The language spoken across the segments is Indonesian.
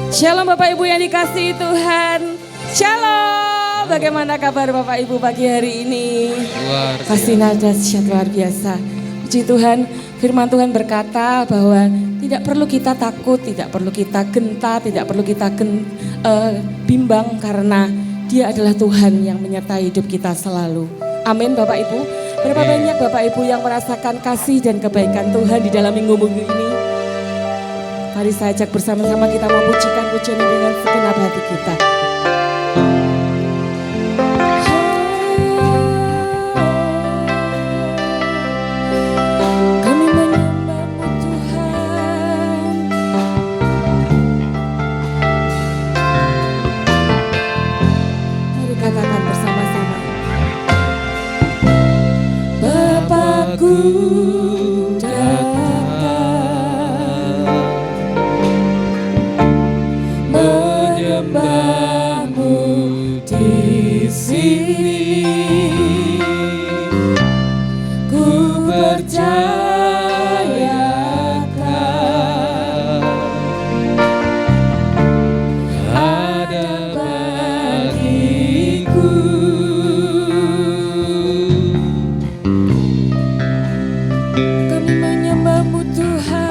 Shalom Bapak Ibu yang dikasihi Tuhan. Shalom. Bagaimana kabar Bapak Ibu pagi hari ini? Pasti dahsyat luar biasa. Puji Tuhan, firman Tuhan berkata bahwa tidak perlu kita takut, tidak perlu kita gentar, tidak perlu kita bimbang karena Dia adalah Tuhan yang menyertai hidup kita selalu. Amin Bapak Ibu. Berapa banyak Bapak Ibu yang merasakan kasih dan kebaikan Tuhan di dalam minggu-minggu ini? Mari saya ajak bersama-sama kita mau pujikan pujian ini dengan segenap hati kita. Kami menyembah-Mu Tuhan. Mari katakan bersama-sama. Bapakku menyembah-Mu di sini, ku percayakan ada bagiku. Kami menyembah-Mu Tuhan.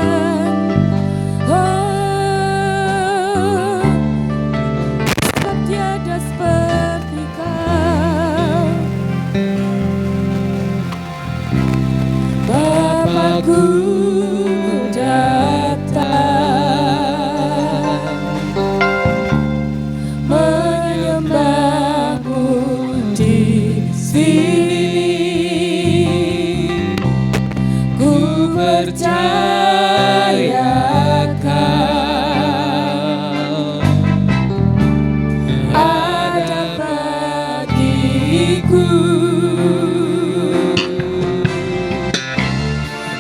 Seperti Kau, Bapakku datang menyembah-Mu di sini, ku percayakan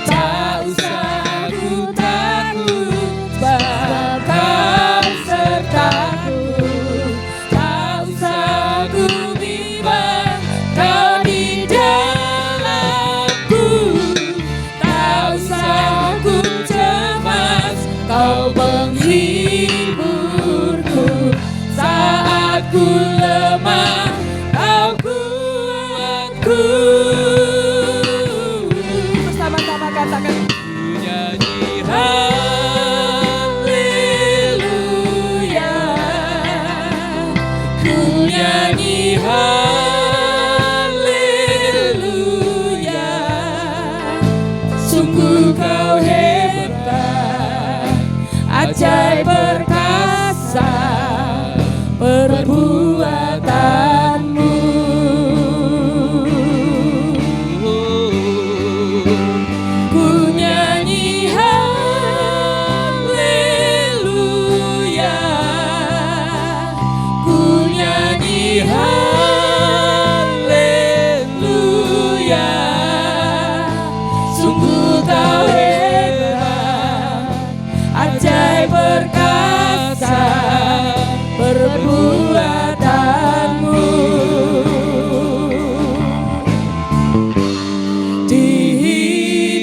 tak usah ku takut, sebab Kau sertaku. Tak usah ku bimbang, Kau di dalamku. Tak usah ku cemas, Kau menghiburku. Saat ku lemah, Kau kuatku. Bersama-sama katakan, ku nyanyi haleluya, ku nyanyi haleluya. Sungguh Kau hebat, ajaib perkasa perbuatanmu. Ku nyanyi haleluya, ku nyanyi haleluya. Sungguh Kau hebat, ajaib perkasa perbuatanmu. Di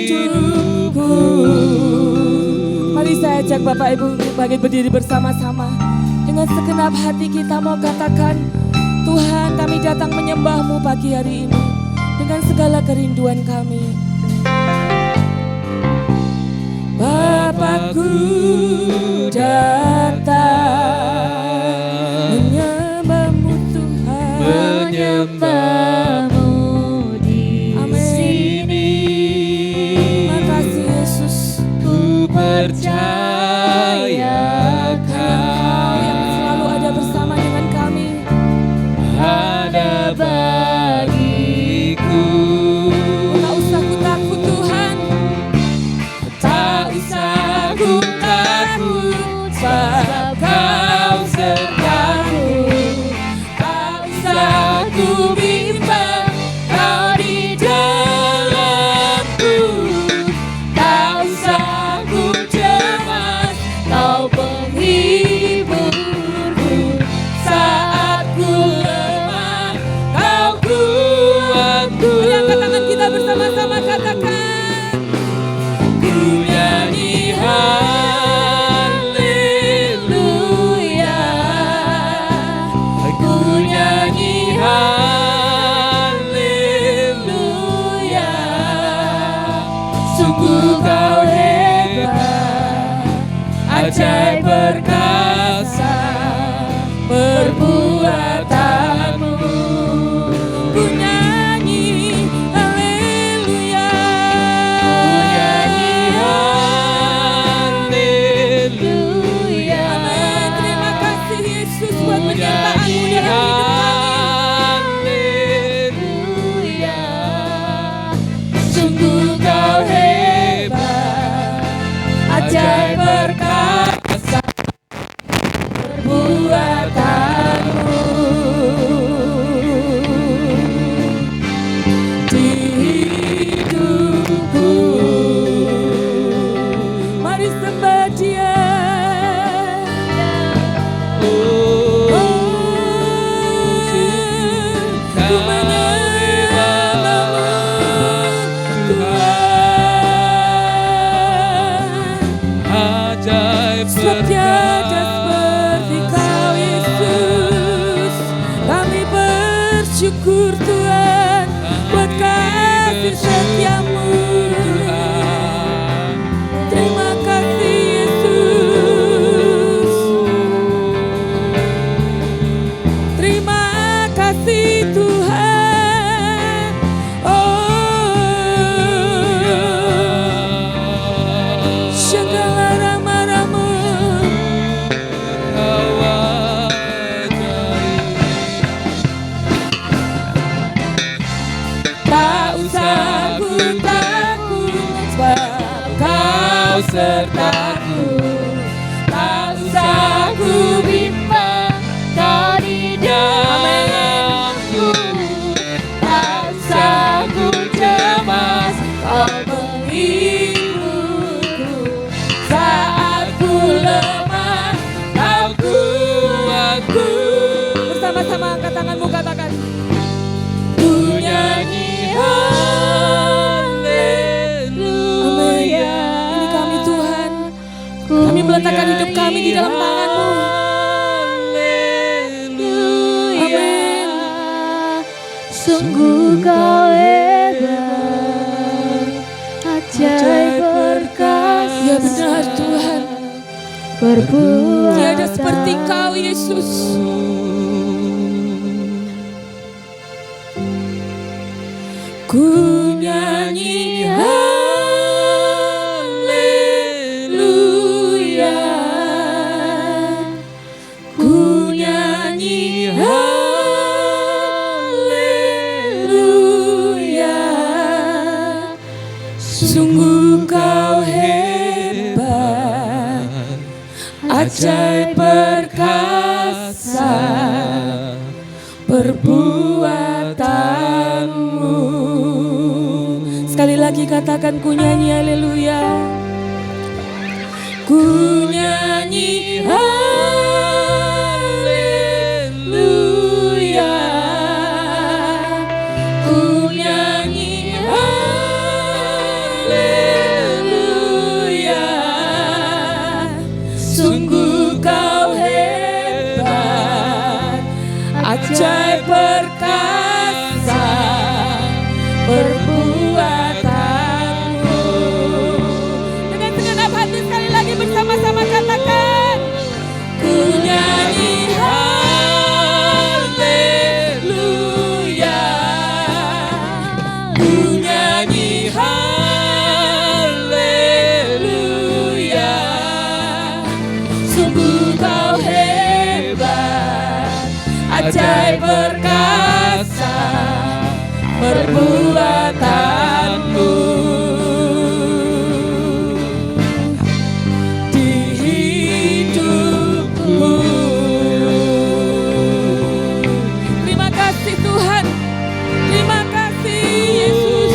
hidupku, mari saya ajak Bapak Ibu bangkit berdiri bersama-sama. Dengan segenap hati kita mau katakan, Tuhan, kami datang menyembah-Mu pagi hari ini dengan segala kerinduan kami. Bapakku datang menyembah-Mu Tuhan, menyembah-Mu di sini. Makasih Yesus, ku percayakan Kau yang selalu ada bersama dengan kami. ada bagiku. Tak usah ku takut Tuhan, Tak usah ku takut, sebab ajaib perkasa perbuatanmu. Ku nyanyi haleluya. Haleluya. Amin. Terima kasih Yesus buat penyertaan-Mu dalam hidup kami. Haleluya. Sungguh kau hebat, ajaib perkasa perbuatanmu. Di hidupku, Mari sembah Dia. Ku menyembah nama-Mu, Tuhan. ajaib Sebab tiada seperti Kau Yesus. Kami bersyukur Tuhan buat kasih setia-Mu. Terima kasih Yesus. Terima kasih Tuhan. Segala rahmat-Mu. Tak usah ku takut sebab Kau sertaku. Tak usah ku bimbang, Kau di dalamku. Tak usah ku cemas, Kau menghiburku. Saat ku lemah, Kau kuatku. Bersama-sama angkat tanganmu, katakan. Ku nyanyi haleluya. Ini kami Tuhan. Kami meletakkan hidup kami di dalam tangan-Mu. Amin. Sungguh kau hebat, ajaib perkasa. Ya benar Tuhan. Perbuatan. Tiada seperti Kau Yesus. Ku nyanyi haleluya. Ku nyanyi haleluya. Sungguh Kau hebat, ajaib perkasa perbuatanmu. Sekali lagi katakan, ku nyanyi haleluya. Ku nyanyi haleluya. Ku nyanyi haleluya. Sungguh Kau hebat, ajaib perkasa perbuatanmu. Dengan segenap hati sekali lagi bersama-sama katakan, ku nyanyi haleluya. Ku nyanyi haleluya. Sungguh Kau hebat, ajaib perkasa perbuatanmu. Di hidupku. Terima kasih Tuhan. Terima kasih Yesus.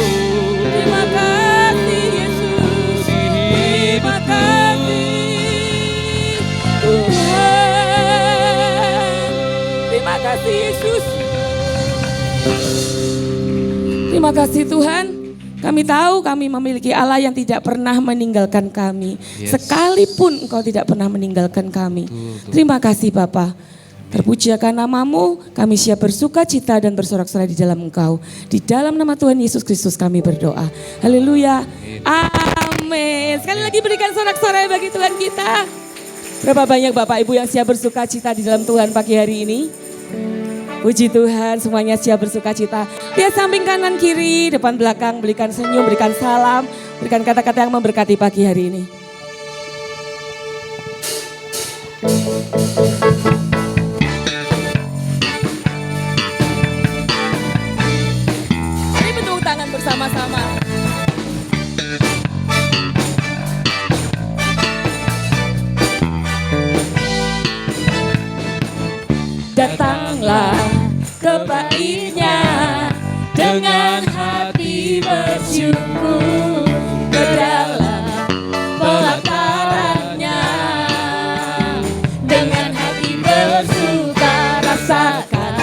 Terima kasih Yesus. Terima kasih Tuhan. Terima kasih Yesus. Terima kasih Tuhan. Kami tahu kami memiliki Allah yang tidak pernah meninggalkan kami. Yes. Sekalipun Engkau tidak pernah meninggalkan kami. Terima kasih Bapa. Terpujiakan nama-Mu, kami siap bersuka cita dan bersorak-sorai di dalam Engkau. Di dalam nama Tuhan Yesus Kristus kami berdoa. Haleluya. Amin. Sekali lagi berikan sorak-sorai bagi Tuhan kita. Berapa banyak Bapak Ibu yang siap bersuka cita di dalam Tuhan pagi hari ini? Puji Tuhan, semuanya siap bersuka cita. Lihat samping kanan kiri, depan belakang, berikan senyum, berikan salam, berikan kata-kata yang memberkati pagi hari ini. Mari bertepuk tangan bersama-sama. Datanglah ke bait-Nya dengan hati bersyukur, ke dalam pelataran-Nya dengan hati bersuka, rasakan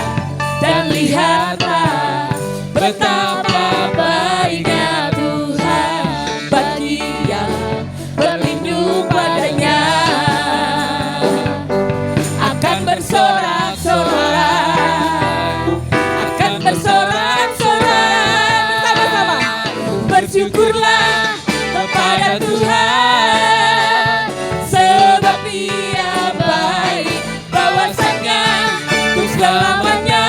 dan lihatlah betapa baiknya Tuhan bagi yang berlindung padanya. Akan bersorak-sorai bersama-sama. Bersyukurlah kepada Tuhan, sebab Dia baik, bahwasanya untuk selamanya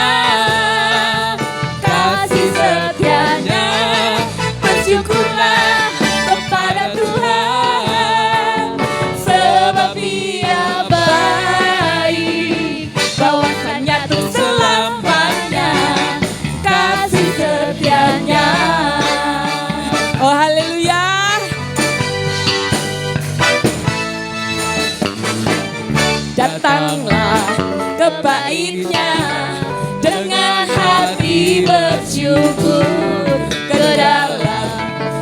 kasih setia-Nya. Bersyukurlah kepada Tuhan, sebab Dia baik, bahwasanya untuk selamanya kasih setia-Nya. Oh haleluya. Datanglah ke bait-Nya dengan hati bersyukur, ke dalam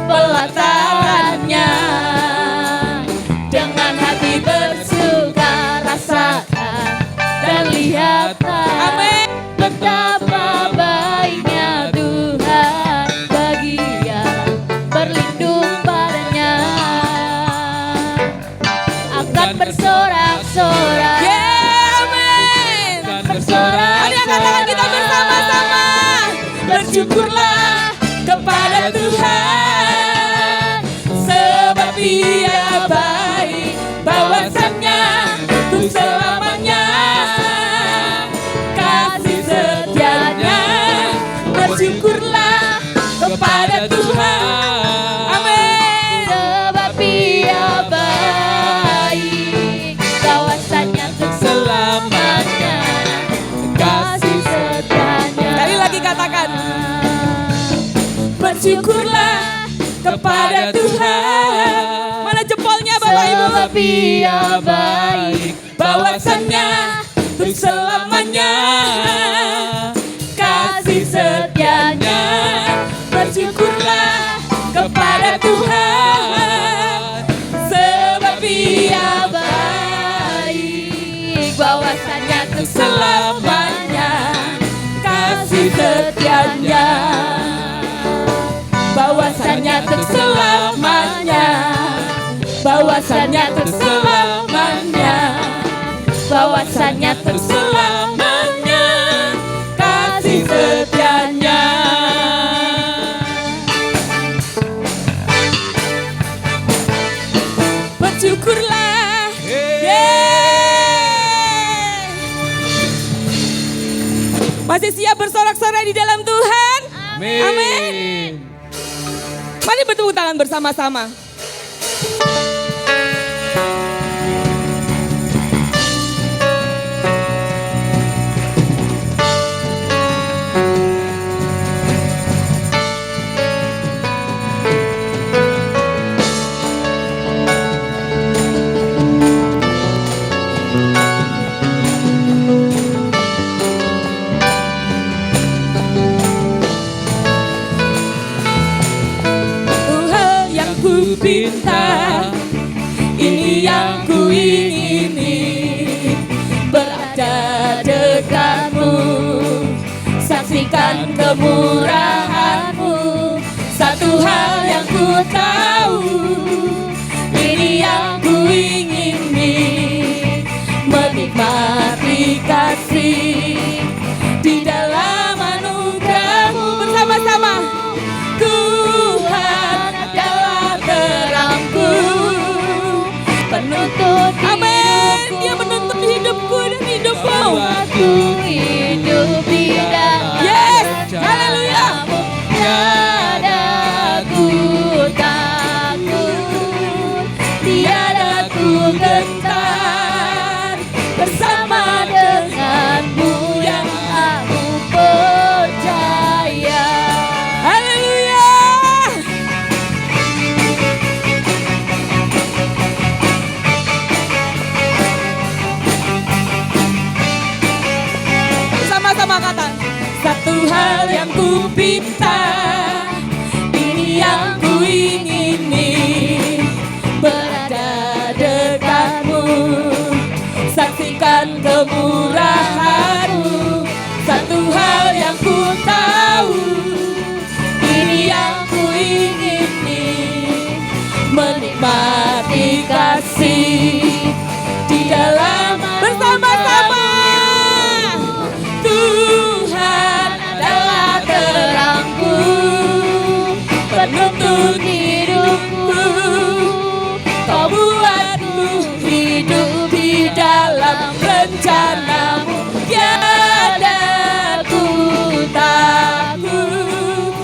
pelataran-Nya dengan hati bersuka, rasakan dan lihatlah. Amin. Betapa baiknya Tuhan bagi yang berlindung padanya. Akan bersorak-sorai. Amin. Mari angkat tangan kita bersama-sama. Bersyukurlah kepada Tuhan, sebab Dia baik, bahwasanya untuk selamanya kasih setia-Nya. Bersyukurlah kepada Tuhan. Amin. Sebab Dia baik, bahwasanya untuk selamanya kasih setia-Nya. Sekali lagi katakan. Bersyukurlah kepada Tuhan. Mana jempolnya Bapak Ibu? Sebab Dia baik, bahwasanya untuk selamanya kasih setia-Nya. Bersyukurlah kepada Tuhan, sebab Dia baik, bahwasanya untuk selamanya kasih setia-Nya. Bahwasanya untuk selamanya, bahwasanya untuk selamanya, bahwasanya untuk selamanya kasih setia-Nya. Bersyukurlah. Masih siap bersorak-sorai di dalam Tuhan? Amin. Mari bertepuk tangan bersama-sama. Pinta, ini yang ku ingini, berada dekatmu, saksikan kemurahan-Mu. Satu hal yang ku tahu, ini yang ku ingini, menikmati kasih di dalam anugerah-Mu. Bersama-sama. Tuhan adalah terangku, penuntut hidupku. hal yang ku pinta, ini yang ku ingini, berada dekatmu, saksikan kemurahanmu. Satu hal yang ku tahu, ini yang ku ingini, menikmati kasih di dalam bersama-sama. Tuhan adalah terangku, penuntun hidupku. Kau buatku hidup di dalam rencanamu. Tiada ku takut,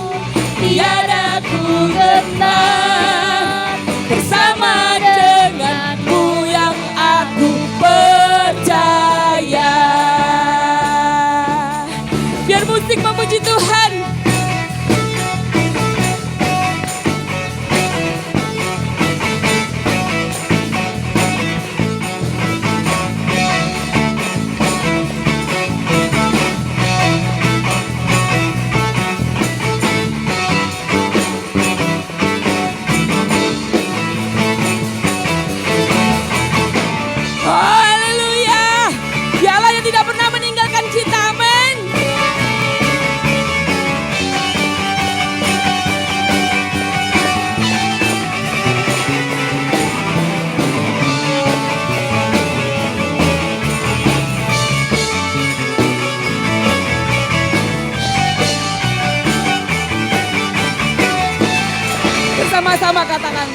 tiada ku gentar, bersama denganmu yang aku percaya. Biar musik memuji Tuhan. Tidak pernah meninggalkan kita, amin. Bersama-sama katakan,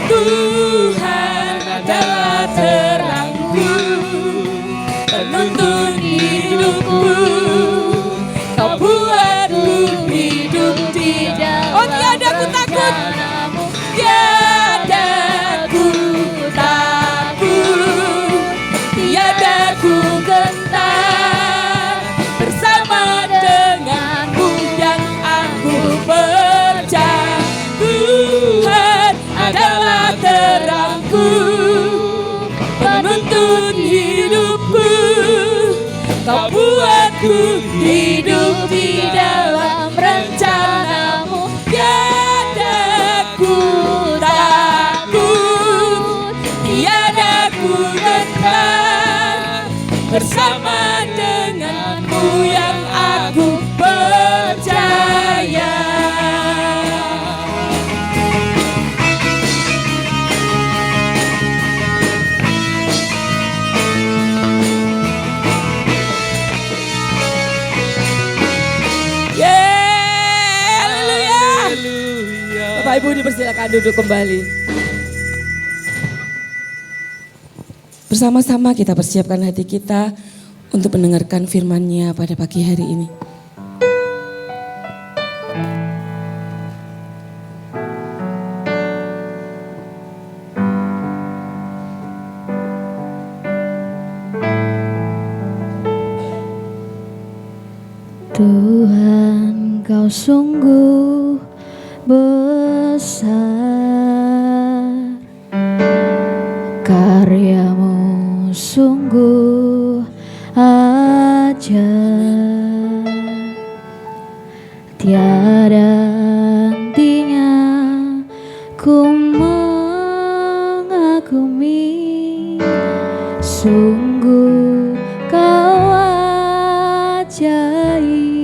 Tuhan adalah terangku, penuntun hidupku. Kau buatku hidup di dalam. Oh, tiada ku takut, tiada ku takut, tiada ku gentar, bersama denganmu yang aku percaya. Tuhan adalah terangku, penuntun hidupku. Kau buatku hidup di dalam rencanamu. Tiada ku takut, tiada ku gentar, bersama denganmu yang aku percaya. Bapak Ibu dipersilakan duduk kembali. Bersama-sama kita persiapkan hati kita untuk mendengarkan firman-Nya pada pagi hari ini. Tuhan, Kau sungguh besar, karyamu sungguh ajaib, tiada hentinya ku mengagumi, sungguh Kau ajaib.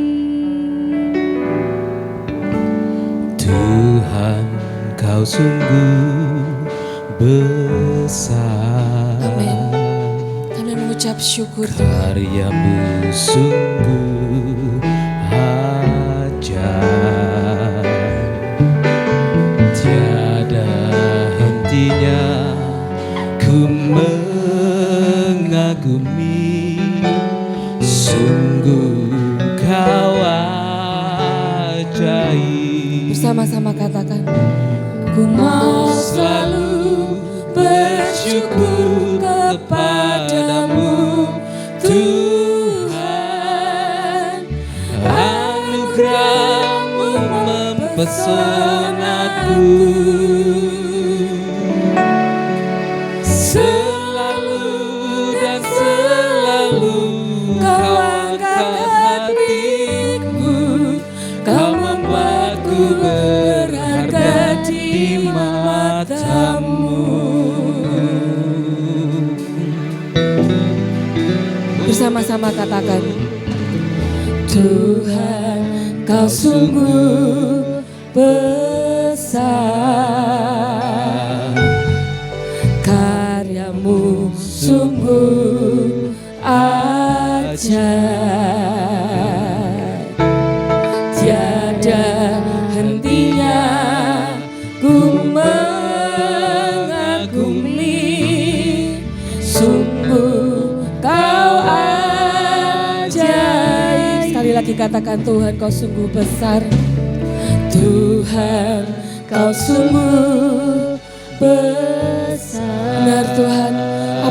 Tuhan, Kau sungguh besar. Amin. Kami mengucap syukur. Karyamu sungguh ajaib, tiada hentinya ku mengagumi, sungguh Kau ajaib. Bersama-sama katakan, ku mau selalu bersyukur kepadamu Tuhan. Anugerah-Mu mempesonaku, selalu dan selalu Kau angkat hatiku. Bersama-sama katakan, Tuhan kau sungguh besar, karyamu sungguh ajaib, tiada hentinya ku mengagumi, sungguh kau ajaib. Sekali lagi katakan, Tuhan kau sungguh besar, Tuhan kau sungguh besar. Benar Tuhan,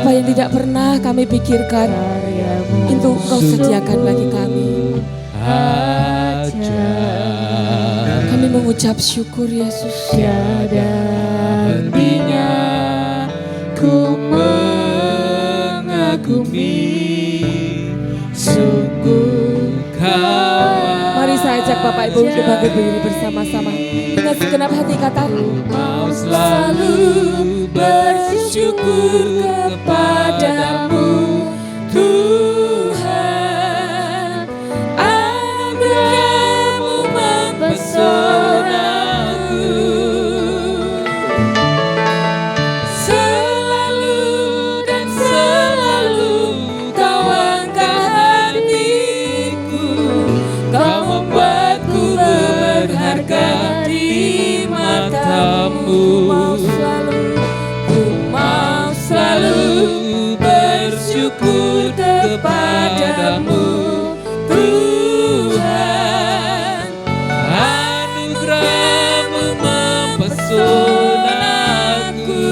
apa yang tidak pernah kami pikirkan itu Engkau sediakan bagi kami. Kami mengucap syukur Yesus. Tiada hentinya ku mengagumi, sungguh kau. Mari saya ajak Bapak Ibu untuk berdiri bersama-sama dengan segenap hati kata, Mau selalu bersyukur kepadamu Tuhan, anugerah-Mu mempesonaku, selalu dan selalu kau angkat hatiku, kau membuatku berharga di matamu. Mau selalu bersyukur kepadamu Tuhan, anugerah-Mu mempesonaku,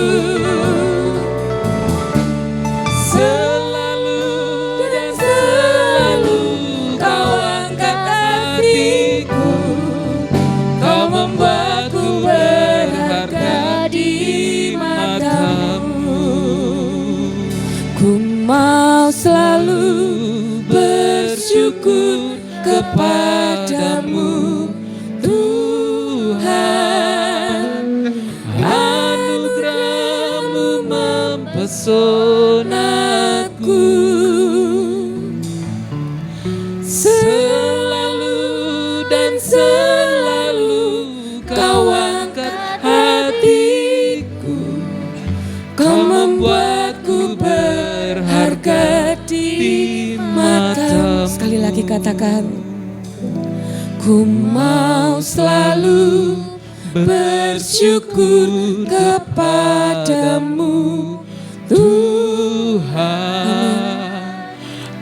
selalu dan selalu kau angkat hatiku, kau membuatku berharga di matamu. Ku mau selalu bersyukur kepadamu Tuhan, anugerah-Mu mempesonaku, selalu dan selalu kau angkat hatiku, kau membuatku berharga di matamu. Sekali lagi katakan, ku mau selalu bersyukur kepadamu Tuhan,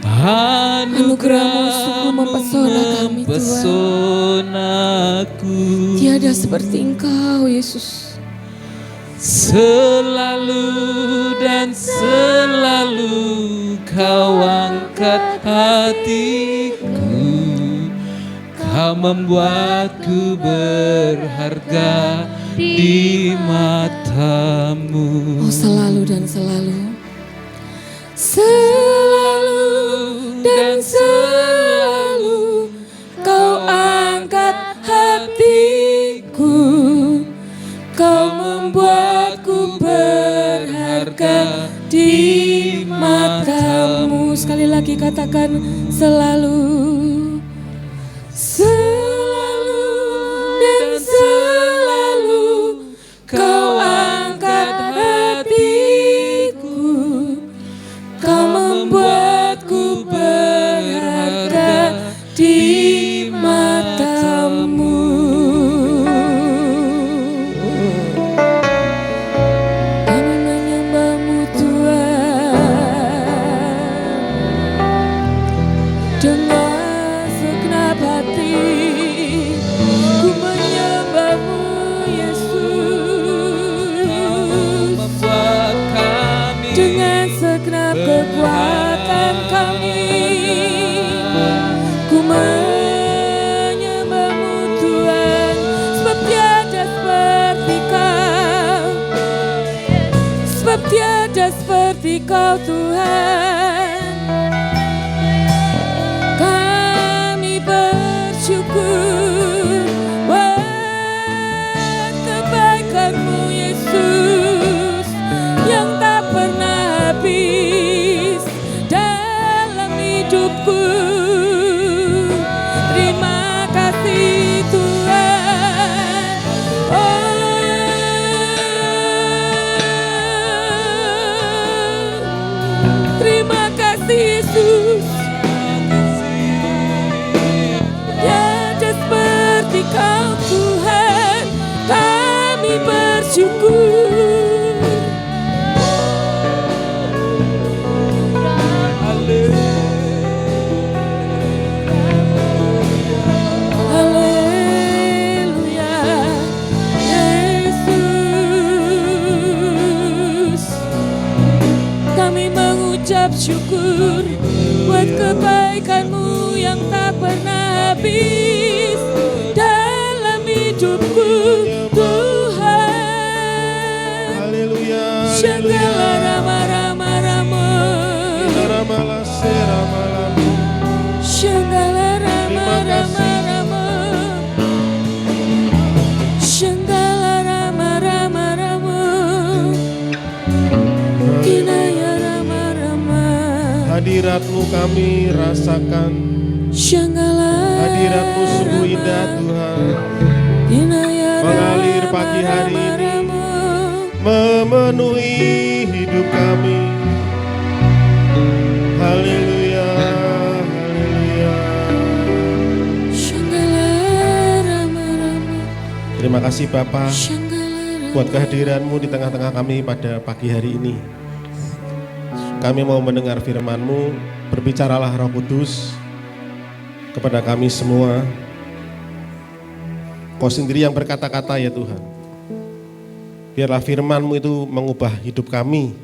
anugerah-Mu sungguh mempesona kami Tuhan. Tiada seperti Engkau Yesus. Selalu dan selalu kau angkat hatiku, kau membuatku berharga di matamu. Oh selalu dan selalu, selalu dan selalu kau angkat hatiku, kau membuatku berharga di matamu. Sekali lagi katakan, selalu, selalu dan selalu kau angkat hatiku, kau membuatku berharga di matamu. Kami menyembah-Mu Tuhan, dengan segenap hati ku menyembah-Mu Yesus, Membuat kami dengan segenap kekuatan kami ku menyembah-Mu Tuhan, sebab tiada seperti Kau, sebab tiada seperti Kau Tuhan. Kami bersyukur buat kebaikan-Mu Yesus yang tak pernah habis, dan Terima kasih Yesus. Tiada seperti Kau Tuhan, kami bersyukur. Haleluya, Yesus. Kami mengucap syukur buat kebaikan-Mu yang tak pernah habis dalam hidupku, Tuhan. Haleluya. Segala rama-rama-rama, segala rama-rama-rama, segala rama-rama-rama, kinaya rama-rama. Hadirat-Mu kami rasakan. Hadirat-Mu sungguh indah Tuhan. Mengalir pagi hari ini, memenuhi hidup kami. Haleluya, haleluya. Terima kasih Bapa buat kehadiran-Mu di tengah-tengah kami pada pagi hari ini. Kami mau mendengar firman-Mu, berbicaralah Roh Kudus kepada kami semua. Kau sendiri yang berkata-kata ya Tuhan. Biarlah firman-Mu itu mengubah hidup kami.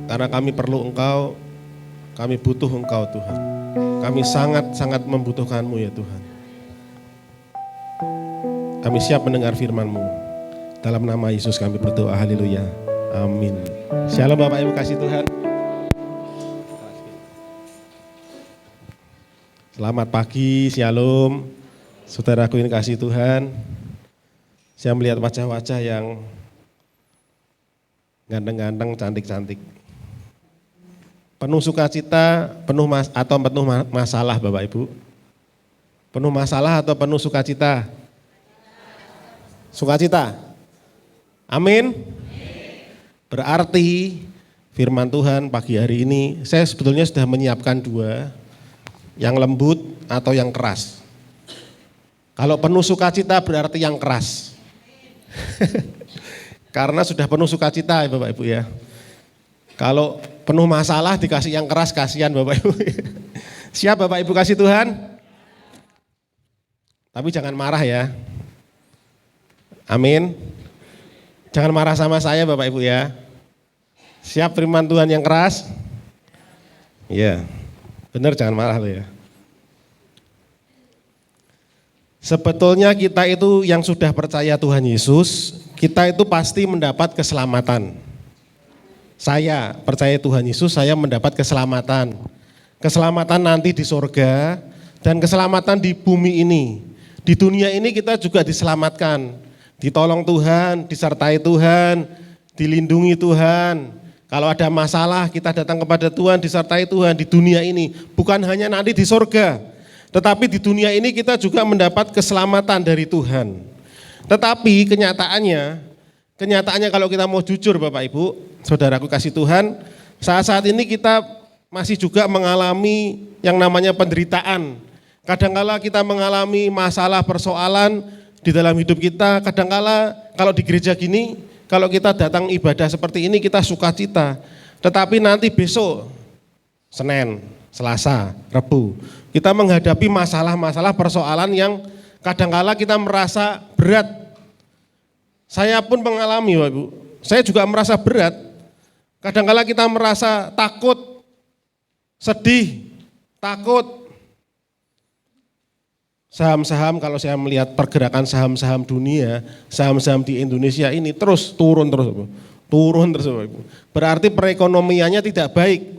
Karena kami perlu Engkau, kami butuh Engkau Tuhan. Kami sangat-sangat membutuhkan-Mu ya Tuhan. Kami siap mendengar firman-Mu. Dalam nama Yesus kami berdoa, haleluya, amin. Shalom Bapak Ibu kasih Tuhan. Selamat pagi, shalom. Saudaraku ini kasih Tuhan. Saya melihat wajah-wajah yang ganteng-ganteng, cantik-cantik. Penuh sukacita, penuh masalah Bapak Ibu. Penuh masalah atau penuh sukacita? Sukacita. Amin. Berarti firman Tuhan pagi hari ini, saya sebetulnya sudah menyiapkan dua, yang lembut atau yang keras. Kalau penuh sukacita berarti yang keras. Karena sudah penuh sukacita ya Bapak Ibu ya. Kalau penuh masalah dikasih yang keras, kasihan Bapak Ibu. Siap Bapak Ibu kasih Tuhan? Tapi jangan marah ya. Amin. Jangan marah sama saya Bapak Ibu ya. Siap firman Tuhan yang keras? Iya, benar jangan marah loh ya. Sebetulnya kita itu yang sudah percaya Tuhan Yesus, kita itu pasti mendapat keselamatan. Saya percaya Tuhan Yesus, saya mendapat keselamatan. Keselamatan nanti di surga dan keselamatan di bumi ini. Di dunia ini kita juga diselamatkan. Ditolong Tuhan, disertai Tuhan, dilindungi Tuhan. Kalau ada masalah kita datang kepada Tuhan, disertai Tuhan di dunia ini. Bukan hanya nanti di surga. Tetapi di dunia ini kita juga mendapat keselamatan dari Tuhan. Tetapi kenyataannya kalau kita mau jujur Bapak Ibu, saudaraku kasih Tuhan, saat-saat ini kita masih juga mengalami yang namanya penderitaan. Kadangkala kita mengalami masalah persoalan di dalam hidup kita, kadangkala kalau di gereja gini, kalau kita datang ibadah seperti ini kita sukacita. Tetapi nanti besok, Senin, Selasa, Rabu, kita menghadapi masalah-masalah persoalan yang kadangkala kita merasa berat. Saya pun mengalami Bapak Ibu, saya juga merasa berat. Kadangkala kita merasa takut, sedih, takut. Saham-saham, kalau saya melihat pergerakan saham-saham dunia, saham-saham di Indonesia ini terus turun terus Bapak Ibu. Berarti perekonomiannya tidak baik.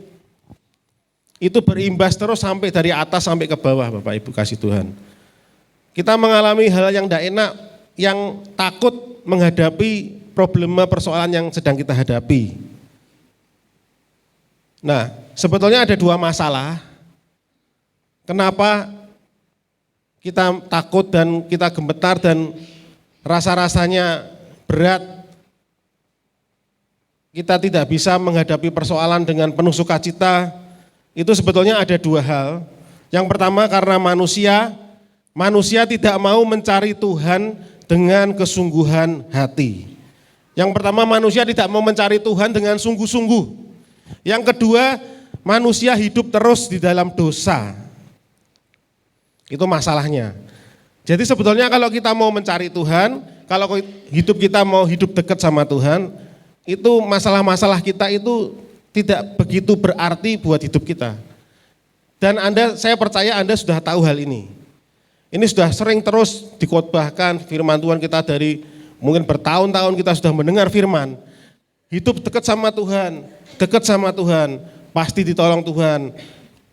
Itu berimbas terus sampai dari atas sampai ke bawah Bapak Ibu kasih Tuhan. Kita mengalami hal yang tidak enak, yang takut menghadapi problema persoalan yang sedang kita hadapi. Nah, sebetulnya ada dua masalah. Kenapa kita takut dan kita gemetar dan rasa-rasanya berat? kita tidak bisa menghadapi persoalan dengan penuh sukacita, itu sebetulnya ada dua hal. Yang pertama karena manusia tidak mau mencari Tuhan dengan kesungguhan hati. Yang pertama manusia tidak mau mencari Tuhan dengan sungguh-sungguh. Yang kedua manusia hidup terus di dalam dosa. Itu masalahnya. Jadi sebetulnya kalau kita mau mencari Tuhan, kalau hidup kita mau hidup dekat sama Tuhan, itu masalah-masalah kita itu tidak begitu berarti buat hidup kita. Dan saya percaya Anda sudah tahu hal ini. Ini sudah sering terus dikhotbahkan firman Tuhan kita dari mungkin bertahun-tahun kita sudah mendengar firman. Hidup dekat sama Tuhan, pasti ditolong Tuhan,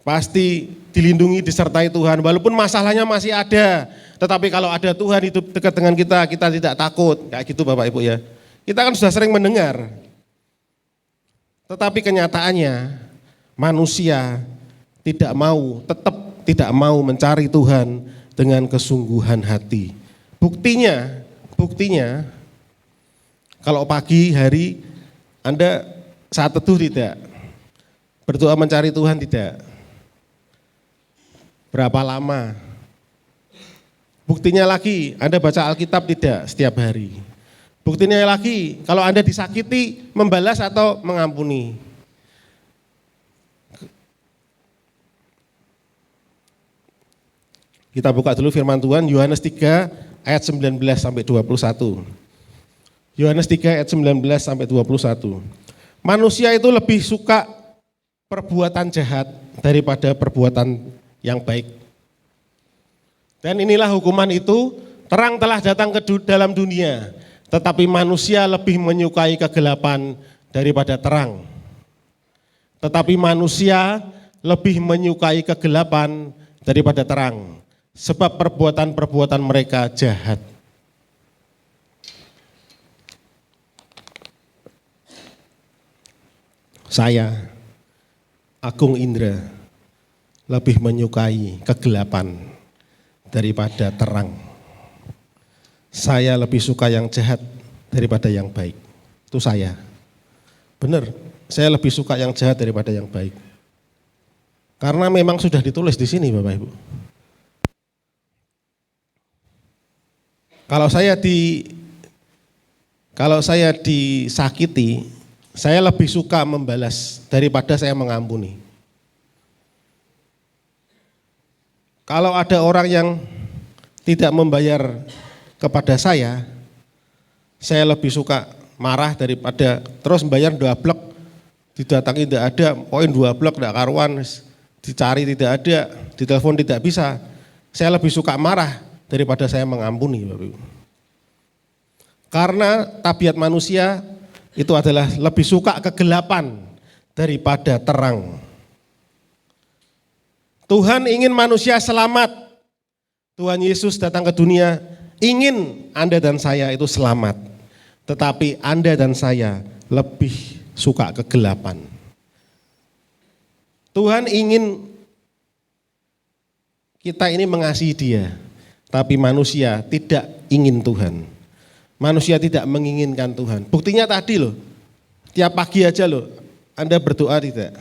pasti dilindungi, disertai Tuhan. Walaupun masalahnya masih ada, tetapi kalau ada Tuhan hidup dekat dengan kita, kita tidak takut. Kayak gitu Bapak Ibu ya. Kita kan sudah sering mendengar. Tetapi kenyataannya manusia tetap tidak mau mencari Tuhan dengan kesungguhan hati. Buktinya kalau pagi hari Anda saat teduh tidak, berdoa mencari Tuhan tidak. Berapa lama? Buktinya lagi Anda baca Alkitab tidak setiap hari. Buktinya lagi kalau Anda disakiti membalas atau mengampuni. Kita buka dulu firman Tuhan Yohanes 3 ayat 19 sampai 21. Yohanes 3 ayat 19 sampai 21. Manusia itu lebih suka perbuatan jahat daripada perbuatan yang baik. Dan inilah hukuman itu, terang telah datang ke dalam dunia, tetapi manusia lebih menyukai kegelapan daripada terang. Tetapi manusia lebih menyukai kegelapan daripada terang, sebab perbuatan-perbuatan mereka jahat. Saya, Agung Indra, lebih menyukai kegelapan daripada terang. Saya lebih suka yang jahat daripada yang baik. Itu saya. Benar, saya lebih suka yang jahat daripada yang baik. Karena memang sudah ditulis di sini Bapak Ibu. Kalau saya disakiti, saya lebih suka membalas daripada saya mengampuni. Kalau ada orang yang tidak membayar kepada saya lebih suka marah daripada terus membayar 2 blok, didatangi tidak ada, poin 2 blok tidak karuan, dicari tidak ada, ditelepon tidak bisa. Saya lebih suka marah daripada saya mengampuni, Bapak Ibu. Karena tabiat manusia itu adalah lebih suka kegelapan daripada terang. Tuhan ingin manusia selamat. Tuhan Yesus datang ke dunia ingin Anda dan saya itu selamat. Tetapi Anda dan saya lebih suka kegelapan. Tuhan ingin kita ini mengasihi Dia, tapi manusia tidak ingin Tuhan. Manusia tidak menginginkan Tuhan. Buktinya tadi loh, tiap pagi aja loh, Anda berdoa tidak?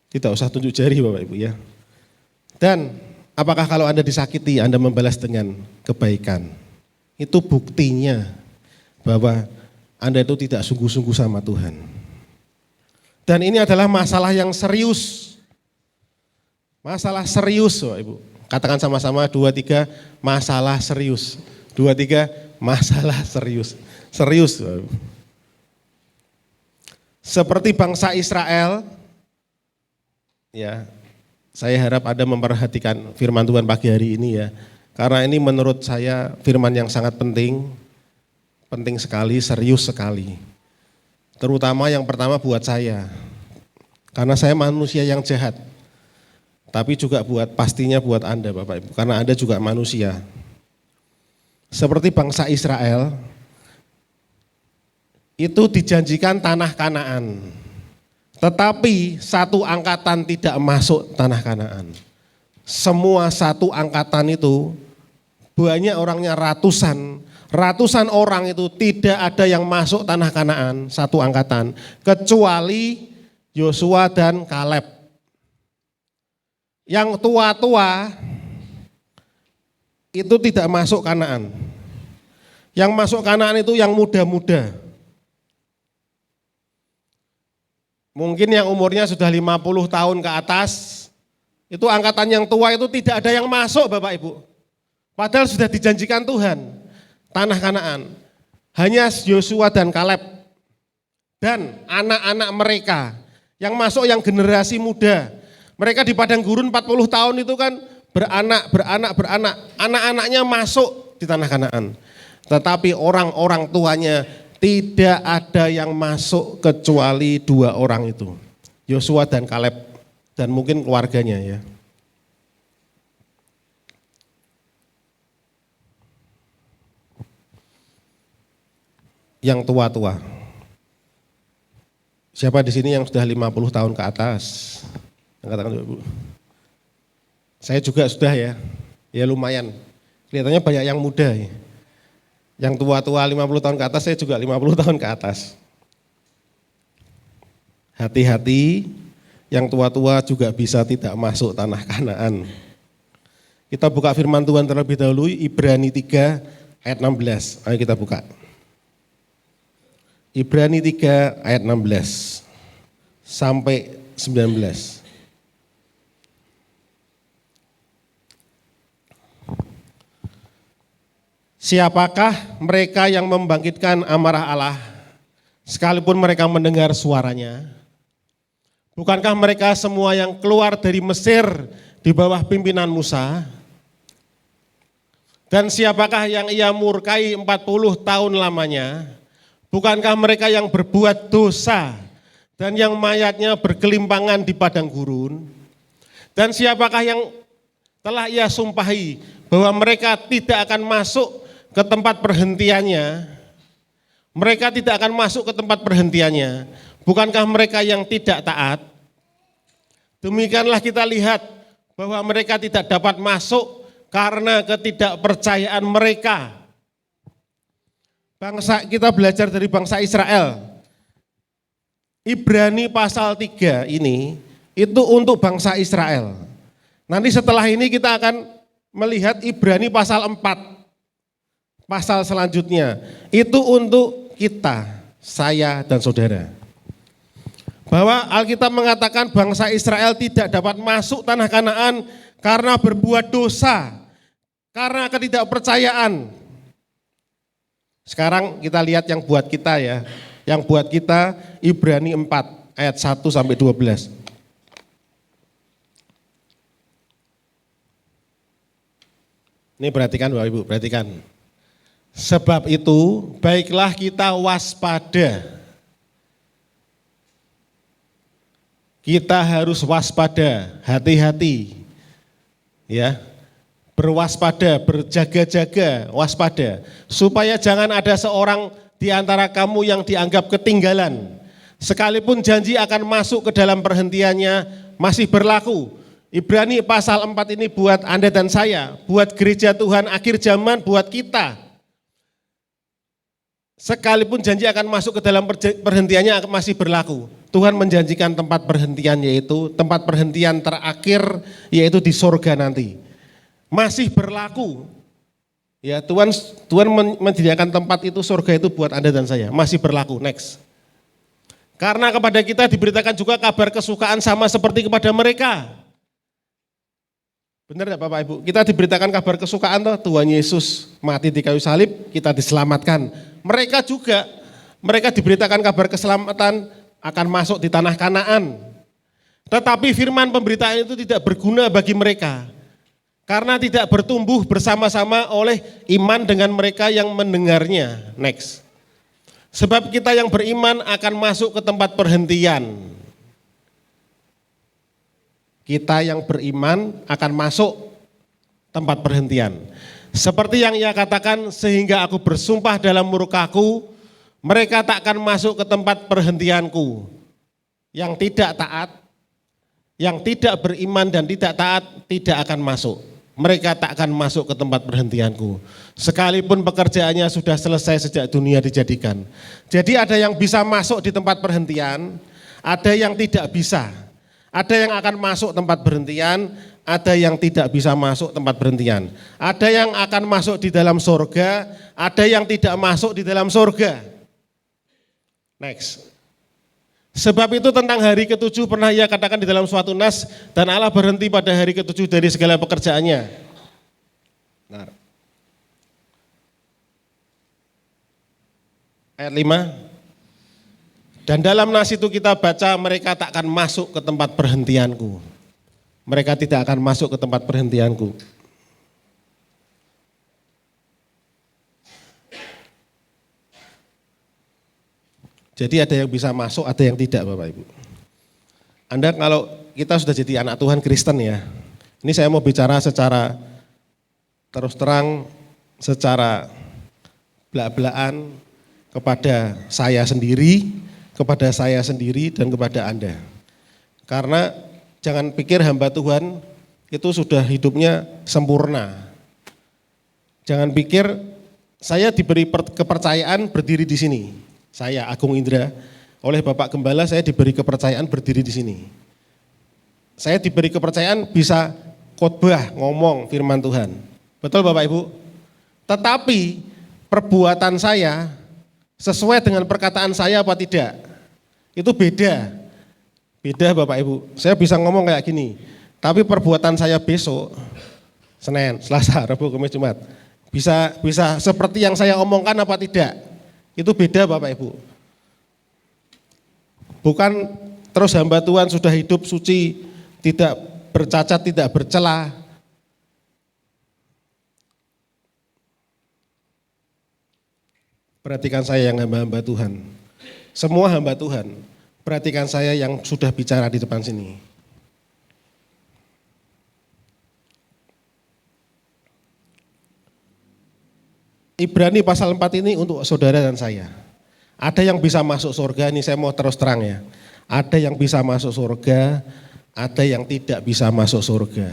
Tidak usah tunjuk jari Bapak Ibu ya. Dan apakah kalau Anda disakiti, Anda membalas dengan kebaikan? Itu buktinya bahwa Anda itu tidak sungguh-sungguh sama Tuhan. Dan ini adalah masalah yang serius. Masalah serius Bapak Ibu. Katakan sama-sama 2, 3, masalah serius. 2, 3, masalah serius. Serius. Seperti bangsa Israel, ya, saya harap Anda memperhatikan firman Tuhan pagi hari ini ya. Karena ini menurut saya firman yang sangat penting sekali, serius sekali. Terutama yang pertama buat saya. Karena saya manusia yang jahat. Tapi juga pastinya buat Anda Bapak Ibu, karena Anda juga manusia. Seperti bangsa Israel, itu dijanjikan tanah Kanaan. Tetapi satu angkatan tidak masuk tanah Kanaan. Semua satu angkatan itu, banyak orangnya ratusan, ratusan orang itu tidak ada yang masuk tanah Kanaan, satu angkatan, kecuali Yosua dan Kaleb. Yang tua-tua itu tidak masuk Kanaan. Yang masuk Kanaan itu yang muda-muda. Mungkin yang umurnya sudah 50 tahun ke atas, itu angkatan yang tua itu tidak ada yang masuk Bapak Ibu. Padahal sudah dijanjikan Tuhan tanah Kanaan. Hanya Yosua dan Kaleb dan anak-anak mereka yang masuk, yang generasi muda. Mereka di padang gurun 40 tahun itu kan beranak. Anak-anaknya masuk di tanah Kanaan. Tetapi orang-orang tuanya tidak ada yang masuk kecuali 2 orang itu. Yosua dan Kaleb dan mungkin keluarganya ya. Yang tua-tua. Siapa di sini yang sudah 50 tahun ke atas? Katakan Bu. Saya juga sudah ya. Ya lumayan. Kelihatannya banyak yang muda ya. Yang tua-tua 50 tahun ke atas, saya juga 50 tahun ke atas. Hati-hati, yang tua-tua juga bisa tidak masuk tanah Kanaan. Kita buka firman Tuhan terlebih dahulu, Ibrani 3 ayat 16. Ayo kita buka. Ibrani 3 ayat 16 sampai 19. Siapakah mereka yang membangkitkan amarah Allah, sekalipun mereka mendengar suaranya? Bukankah mereka semua yang keluar dari Mesir di bawah pimpinan Musa? Dan siapakah yang ia murkai 40 tahun lamanya? Bukankah mereka yang berbuat dosa dan yang mayatnya bergelimpangan di padang gurun? Dan siapakah yang telah ia sumpahi bahwa mereka tidak akan masuk ke tempat perhentiannya? Mereka tidak akan masuk ke tempat perhentiannya. Bukankah mereka yang tidak taat? Demikianlah kita lihat bahwa mereka tidak dapat masuk karena ketidakpercayaan mereka. Bangsa kita belajar dari bangsa Israel. Ibrani pasal 3 ini itu untuk bangsa Israel. Nanti setelah ini kita akan melihat Ibrani pasal 4. Pasal selanjutnya itu untuk kita, saya dan saudara. Bahwa Alkitab mengatakan bangsa Israel tidak dapat masuk tanah Kanaan karena berbuat dosa, karena ketidakpercayaan. Sekarang kita lihat yang buat kita ya. Yang buat kita Ibrani 4 ayat 1 sampai 12. Ini perhatikan Bapak Ibu, perhatikan. Sebab itu baiklah kita waspada. Kita harus waspada, hati-hati. Ya. Berwaspada, berjaga-jaga, waspada. Supaya jangan ada seorang di antara kamu yang dianggap ketinggalan. Sekalipun janji akan masuk ke dalam perhentiannya masih berlaku. Ibrani pasal 4 ini buat Anda dan saya, buat gereja Tuhan akhir zaman, buat kita. Sekalipun janji akan masuk ke dalam perhentiannya masih berlaku. Tuhan menjanjikan tempat perhentian, yaitu tempat perhentian terakhir, yaitu di surga nanti. Masih berlaku. Ya, Tuhan menyediakan tempat itu, surga itu buat Anda dan saya, masih berlaku. Next. Karena kepada kita diberitakan juga kabar kesukaan sama seperti kepada mereka. Benar ya Bapak Ibu? Kita diberitakan kabar kesukaan toh, Tuhan Yesus mati di kayu salib, kita diselamatkan. Mereka juga, mereka diberitakan kabar keselamatan akan masuk di tanah Kanaan. Tetapi firman pemberitaan itu tidak berguna bagi mereka. Karena tidak bertumbuh bersama-sama oleh iman dengan mereka yang mendengarnya. Next. Sebab kita yang beriman akan masuk ke tempat perhentian. Kita yang beriman akan masuk tempat perhentian. Seperti yang ia katakan, sehingga aku bersumpah dalam murkaku, mereka tak akan masuk ke tempat perhentianku. Yang tidak taat, yang tidak beriman dan tidak taat tidak akan masuk. Mereka tak akan masuk ke tempat perhentianku. Sekalipun pekerjaannya sudah selesai sejak dunia dijadikan. Jadi ada yang bisa masuk di tempat perhentian, ada yang tidak bisa. Ada yang akan masuk tempat berhentian, ada yang tidak bisa masuk tempat berhentian. Ada yang akan masuk di dalam surga, ada yang tidak masuk di dalam surga. Next. Sebab itu tentang hari ketujuh pernah ia katakan di dalam suatu nas, dan Allah berhenti pada hari ketujuh dari segala pekerjaannya. Nah. Ayat 5. Dan dalam nas itu kita baca, mereka tak akan masuk ke tempat perhentianku. Mereka tidak akan masuk ke tempat perhentianku. Jadi ada yang bisa masuk, ada yang tidak Bapak Ibu. Anda kalau kita sudah jadi anak Tuhan Kristen ya, ini saya mau bicara secara terus terang, secara belak-belakan, kepada saya sendiri, dan kepada Anda. Karena jangan pikir hamba Tuhan itu sudah hidupnya sempurna. Jangan pikir saya diberi kepercayaan berdiri di sini. Saya Agung Indra, oleh Bapak Gembala saya diberi kepercayaan berdiri di sini. Saya diberi kepercayaan bisa khotbah, ngomong firman Tuhan. Betul Bapak Ibu? Tetapi perbuatan saya sesuai dengan perkataan saya apa tidak? Itu beda. Beda Bapak Ibu. Saya bisa ngomong kayak gini, tapi perbuatan saya besok, Senin, Selasa, Rabu, Kamis, Jumat, bisa seperti yang saya omongkan apa tidak? Itu beda Bapak Ibu. Bukan terus hamba Tuhan sudah hidup suci, tidak bercacat, tidak bercela. Perhatikan saya yang hamba-hamba Tuhan. Semua hamba Tuhan, perhatikan saya yang sudah bicara di depan sini. Ibrani pasal 4 ini untuk saudara dan saya. Ada yang bisa masuk surga, ini saya mau terus terang ya. Ada yang bisa masuk surga, ada yang tidak bisa masuk surga.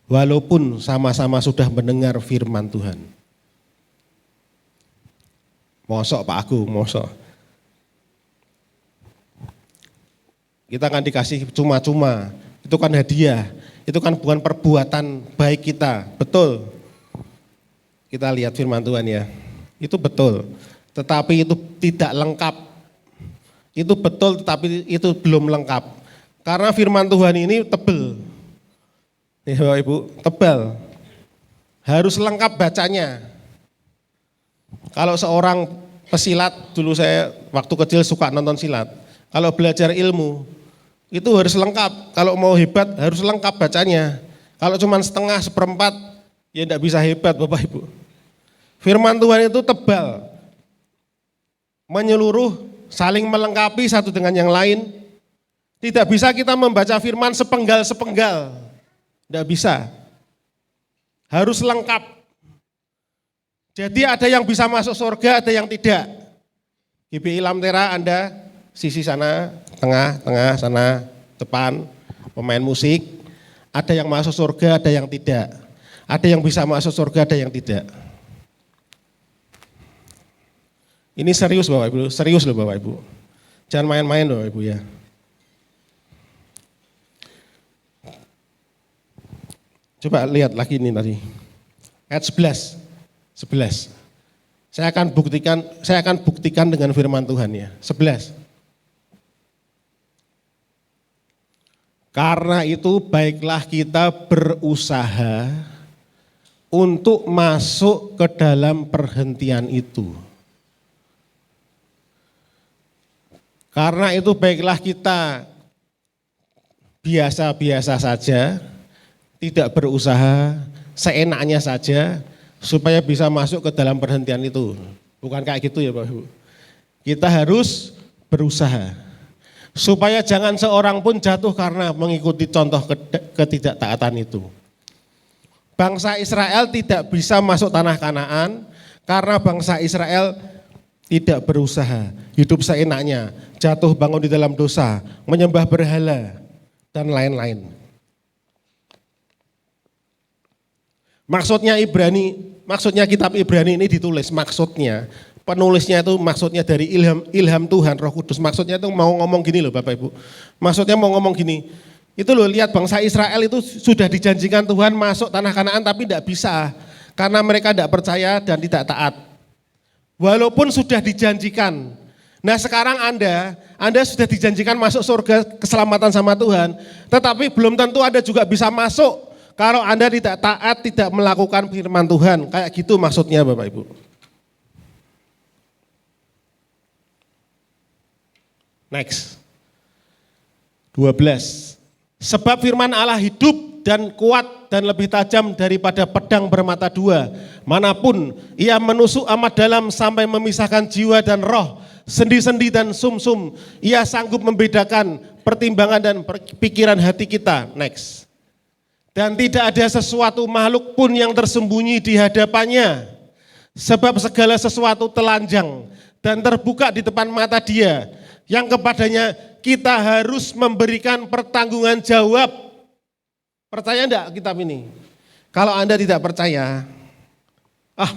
Walaupun sama-sama sudah mendengar firman Tuhan. Mosok Pak Agung, mosok. Kita akan dikasih cuma-cuma, itu kan hadiah, itu kan bukan perbuatan baik kita, betul. Kita lihat firman Tuhan ya, itu betul. Tetapi itu tidak lengkap. Itu betul tetapi itu belum lengkap. Karena firman Tuhan ini tebal. Ya Bapak Ibu, tebal. Harus lengkap bacanya. Kalau seorang pesilat, dulu saya waktu kecil suka nonton silat. Kalau belajar ilmu, itu harus lengkap. Kalau mau hebat harus lengkap bacanya. Kalau cuma setengah, seperempat, ya tidak bisa hebat Bapak Ibu. Firman Tuhan itu tebal, menyeluruh, saling melengkapi satu dengan yang lain. Tidak bisa kita membaca firman sepenggal-sepenggal. Tidak bisa. Harus lengkap. Jadi ada yang bisa masuk surga, ada yang tidak. GBI Lamtera Anda, sisi sana, tengah sana, depan, pemain musik. Ada yang masuk surga, ada yang tidak. Ada yang bisa masuk surga, ada yang tidak. Ini serius Bapak Ibu, serius loh Bapak Ibu. Jangan main-main loh Ibu ya. Coba lihat lagi ini tadi. Ayat 11. Saya akan buktikan dengan firman Tuhan ya. 11. Karena itu baiklah kita berusaha untuk masuk ke dalam perhentian itu. Karena itu baiklah kita biasa-biasa saja, tidak berusaha, seenaknya saja, supaya bisa masuk ke dalam perhentian itu. Bukan kayak gitu ya Bapak Ibu. Kita harus berusaha. Supaya jangan seorang pun jatuh karena mengikuti contoh ketidaktaatan itu. Bangsa Israel tidak bisa masuk tanah Kanaan karena bangsa Israel tidak berusaha, hidup seenaknya, jatuh bangun di dalam dosa, menyembah berhala, dan lain-lain. Maksudnya kitab Ibrani ini ditulis, maksudnya penulisnya itu maksudnya dari ilham Tuhan Roh Kudus. Maksudnya itu mau ngomong gini loh Bapak Ibu. Maksudnya mau ngomong gini. Itu loh, lihat bangsa Israel itu sudah dijanjikan Tuhan masuk tanah Kanaan tapi tidak bisa. Karena mereka tidak percaya dan tidak taat. Walaupun sudah dijanjikan. Nah sekarang Anda sudah dijanjikan masuk surga keselamatan sama Tuhan. Tetapi belum tentu Anda juga bisa masuk kalau Anda tidak taat, tidak melakukan firman Tuhan. Kayak gitu maksudnya Bapak Ibu. Next. 12. Sebab firman Allah hidup dan kuat dan lebih tajam daripada pedang bermata dua. Manapun ia menusuk amat dalam sampai memisahkan jiwa dan roh, sendi-sendi dan sum-sum. Ia sanggup membedakan pertimbangan dan pikiran hati kita. Next. Dan tidak ada sesuatu makhluk pun yang tersembunyi di hadapannya. Sebab segala sesuatu telanjang dan terbuka di depan mata Dia, yang kepadanya kita harus memberikan pertanggungan jawab. Percaya enggak kitab ini? Kalau Anda tidak percaya,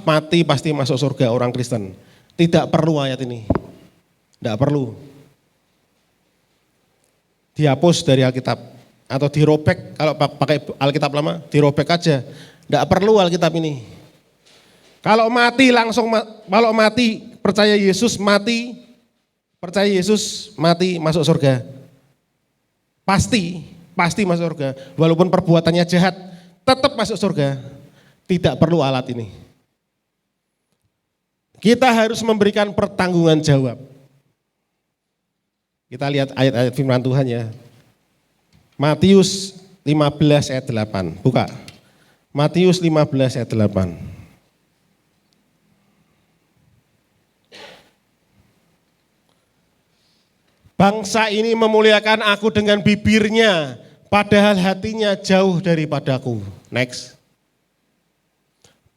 mati pasti masuk surga orang Kristen. Tidak perlu ayat ini. Tidak perlu. Dihapus dari Alkitab. Atau dirobek, kalau pakai Alkitab lama, dirobek aja. Tidak perlu Alkitab ini. Kalau mati percaya Yesus mati masuk surga. Pasti masuk surga. Walaupun perbuatannya jahat, tetap masuk surga. Tidak perlu alat ini. Kita harus memberikan pertanggungan jawab. Kita lihat ayat-ayat firman Tuhan ya. Matius 15 ayat 8. Buka. Matius 15 ayat 8. Bangsa ini memuliakan aku dengan bibirnya, padahal hatinya jauh daripadaku. Next.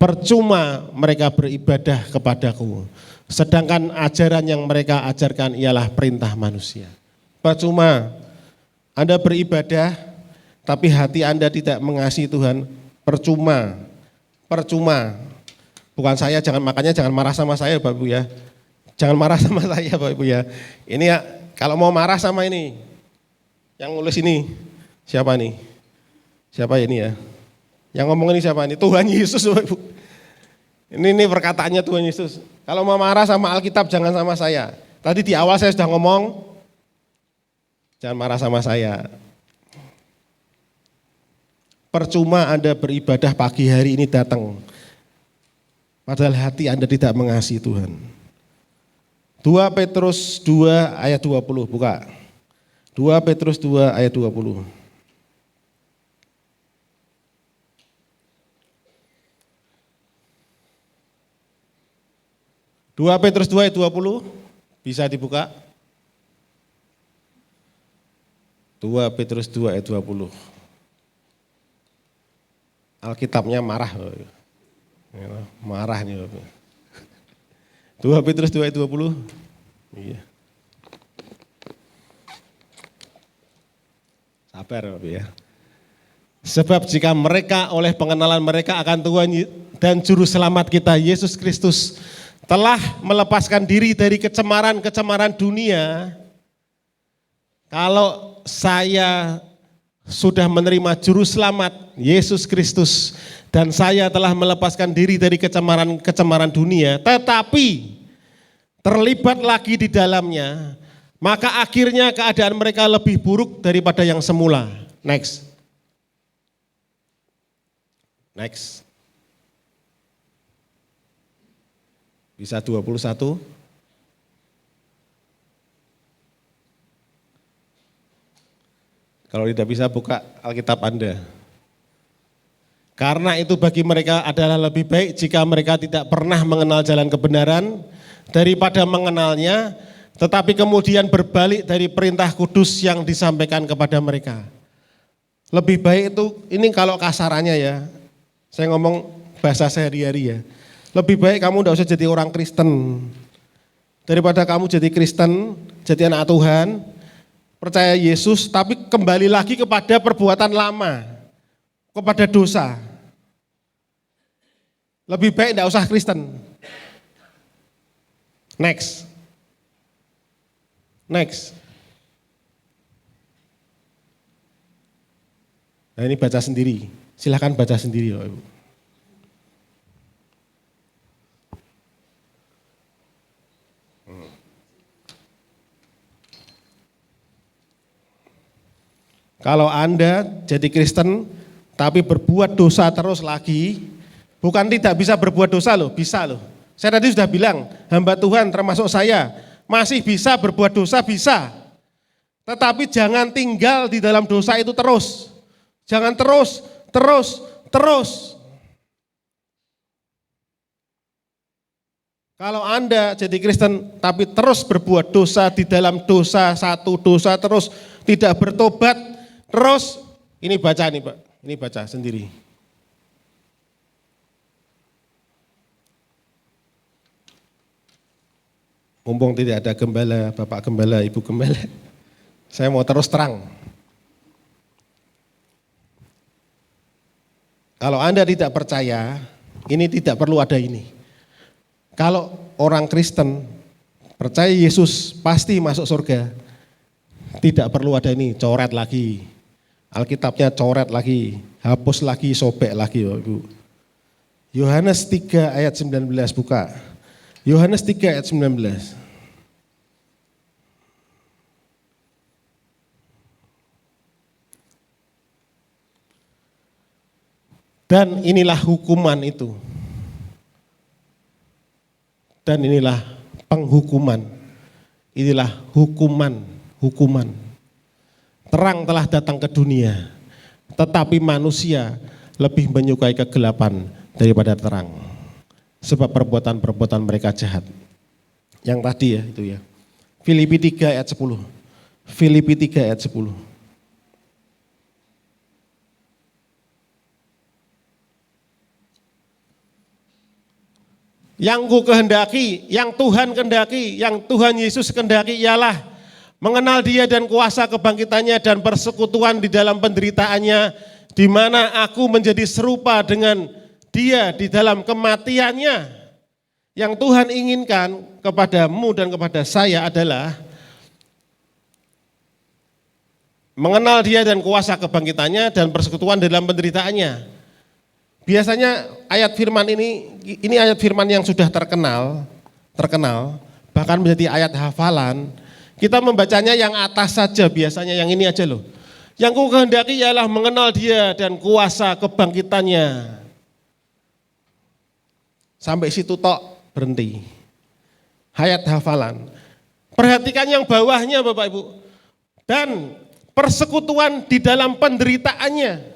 Percuma mereka beribadah kepadaku, sedangkan ajaran yang mereka ajarkan ialah perintah manusia. Percuma Anda beribadah, tapi hati Anda tidak mengasihi Tuhan. Percuma. Bukan saya, makanya jangan marah sama saya Bapak Ibu ya. Jangan marah sama saya Bapak Ibu ya. Ini ya. Kalau mau marah sama ini, yang nulis ini, siapa nih? Siapa ini ya? Yang ngomong ini siapa nih? Tuhan Yesus Bapak Ibu. Ini perkataannya Tuhan Yesus. Kalau mau marah sama Alkitab jangan sama saya. Tadi di awal saya sudah ngomong, jangan marah sama saya. Percuma Anda beribadah pagi hari ini datang, padahal hati Anda tidak mengasihi Tuhan. 2 Petrus 2 ayat 20, buka. 2 Petrus 2 ayat 20. 2 Petrus 2 ayat 20, bisa dibuka. 2 Petrus 2 ayat 20. Alkitabnya marah. Marah nih Bapak. 2 Petrus 2 ayat 20. Iya. Sabar Bapak ya. Sebab jika mereka oleh pengenalan mereka akan Tuhan dan Juru Selamat kita Yesus Kristus telah melepaskan diri dari kecemaran-kecemaran dunia. Kalau saya sudah menerima Juru Selamat Yesus Kristus dan saya telah melepaskan diri dari kecemaran dunia, tetapi terlibat lagi di dalamnya, maka akhirnya keadaan mereka lebih buruk daripada yang semula. Next. Bisa 21. Kalau tidak bisa buka Alkitab Anda. Karena itu bagi mereka adalah lebih baik jika mereka tidak pernah mengenal jalan kebenaran daripada mengenalnya, tetapi kemudian berbalik dari perintah kudus yang disampaikan kepada mereka. Lebih baik itu, ini kalau kasarannya ya, saya ngomong bahasa sehari-hari ya. Lebih baik kamu tidak usah jadi orang Kristen. Daripada kamu jadi Kristen, jadi anak Tuhan, percaya Yesus, tapi kembali lagi kepada perbuatan lama, kepada dosa. Lebih baik tidak usah Kristen. Next. Nah ini baca sendiri. Silahkan baca sendiri Bapak Ibu. Kalau Anda jadi Kristen tapi berbuat dosa terus lagi, bukan tidak bisa berbuat dosa loh, bisa loh. Saya tadi sudah bilang, hamba Tuhan termasuk saya, masih bisa berbuat dosa, bisa. Tetapi jangan tinggal di dalam dosa itu terus. Jangan terus. Kalau Anda jadi Kristen tapi terus berbuat dosa di dalam dosa, satu dosa terus tidak bertobat, terus ini baca nih Pak, ini baca sendiri. Mumpung tidak ada gembala, Bapak Gembala, Ibu Gembala, saya mau terus terang. Kalau Anda tidak percaya, ini tidak perlu ada ini. Kalau orang Kristen percaya Yesus pasti masuk surga, tidak perlu ada ini, coret lagi. Alkitabnya coret lagi, hapus lagi, sobek lagi Bapak Ibu. Yohanes 3 ayat 19 buka. Yohanes 3 ayat 19. Dan inilah hukuman itu. Dan inilah penghukuman. Inilah hukuman. Terang telah datang ke dunia, tetapi manusia lebih menyukai kegelapan daripada terang. Sebab perbuatan-perbuatan mereka jahat. Yang tadi ya itu ya. Filipi 3 ayat 10. Filipi 3 ayat 10. Yang ku kehendaki, yang Tuhan kehendaki, yang Tuhan Yesus kehendaki ialah mengenal Dia dan kuasa kebangkitannya dan persekutuan di dalam penderitaannya, di mana aku menjadi serupa dengan Dia di dalam kematiannya. Yang Tuhan inginkan kepadamu dan kepada saya adalah mengenal Dia dan kuasa kebangkitannya dan persekutuan di dalam penderitaannya. Biasanya ayat firman ini ayat firman yang sudah terkenal, bahkan menjadi ayat hafalan. Kita membacanya yang atas saja biasanya, yang ini aja loh. Yang ku kehendaki ialah mengenal Dia dan kuasa kebangkitannya. Sampai situ tok berhenti. Ayat hafalan. Perhatikan yang bawahnya Bapak Ibu. Dan persekutuan di dalam penderitaannya.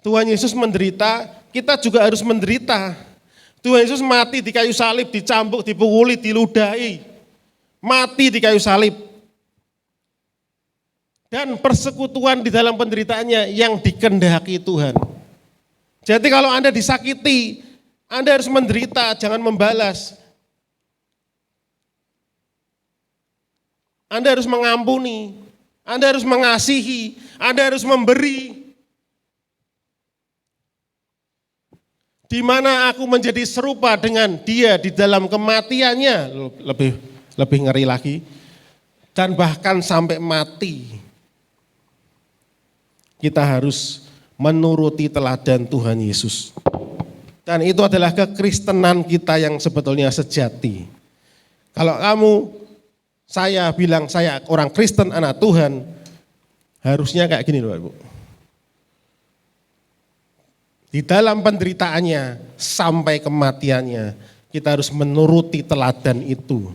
Tuhan Yesus menderita, kita juga harus menderita. Tuhan Yesus mati di kayu salib, dicambuk, dipukuli, diludahi. Mati di kayu salib. Dan persekutuan di dalam penderitaannya yang dikehendaki Tuhan. Jadi kalau Anda disakiti, Anda harus menderita, jangan membalas. Anda harus mengampuni, Anda harus mengasihi, Anda harus memberi. Di mana aku menjadi serupa dengan Dia di dalam kematiannya, lebih ngeri lagi, dan bahkan sampai mati. Kita harus menuruti teladan Tuhan Yesus. Dan itu adalah kekristenan kita yang sebetulnya sejati. Kalau kamu, saya bilang saya orang Kristen, anak Tuhan, harusnya kayak gini loh Ibu. Di dalam penderitaannya sampai kematiannya, kita harus menuruti teladan itu.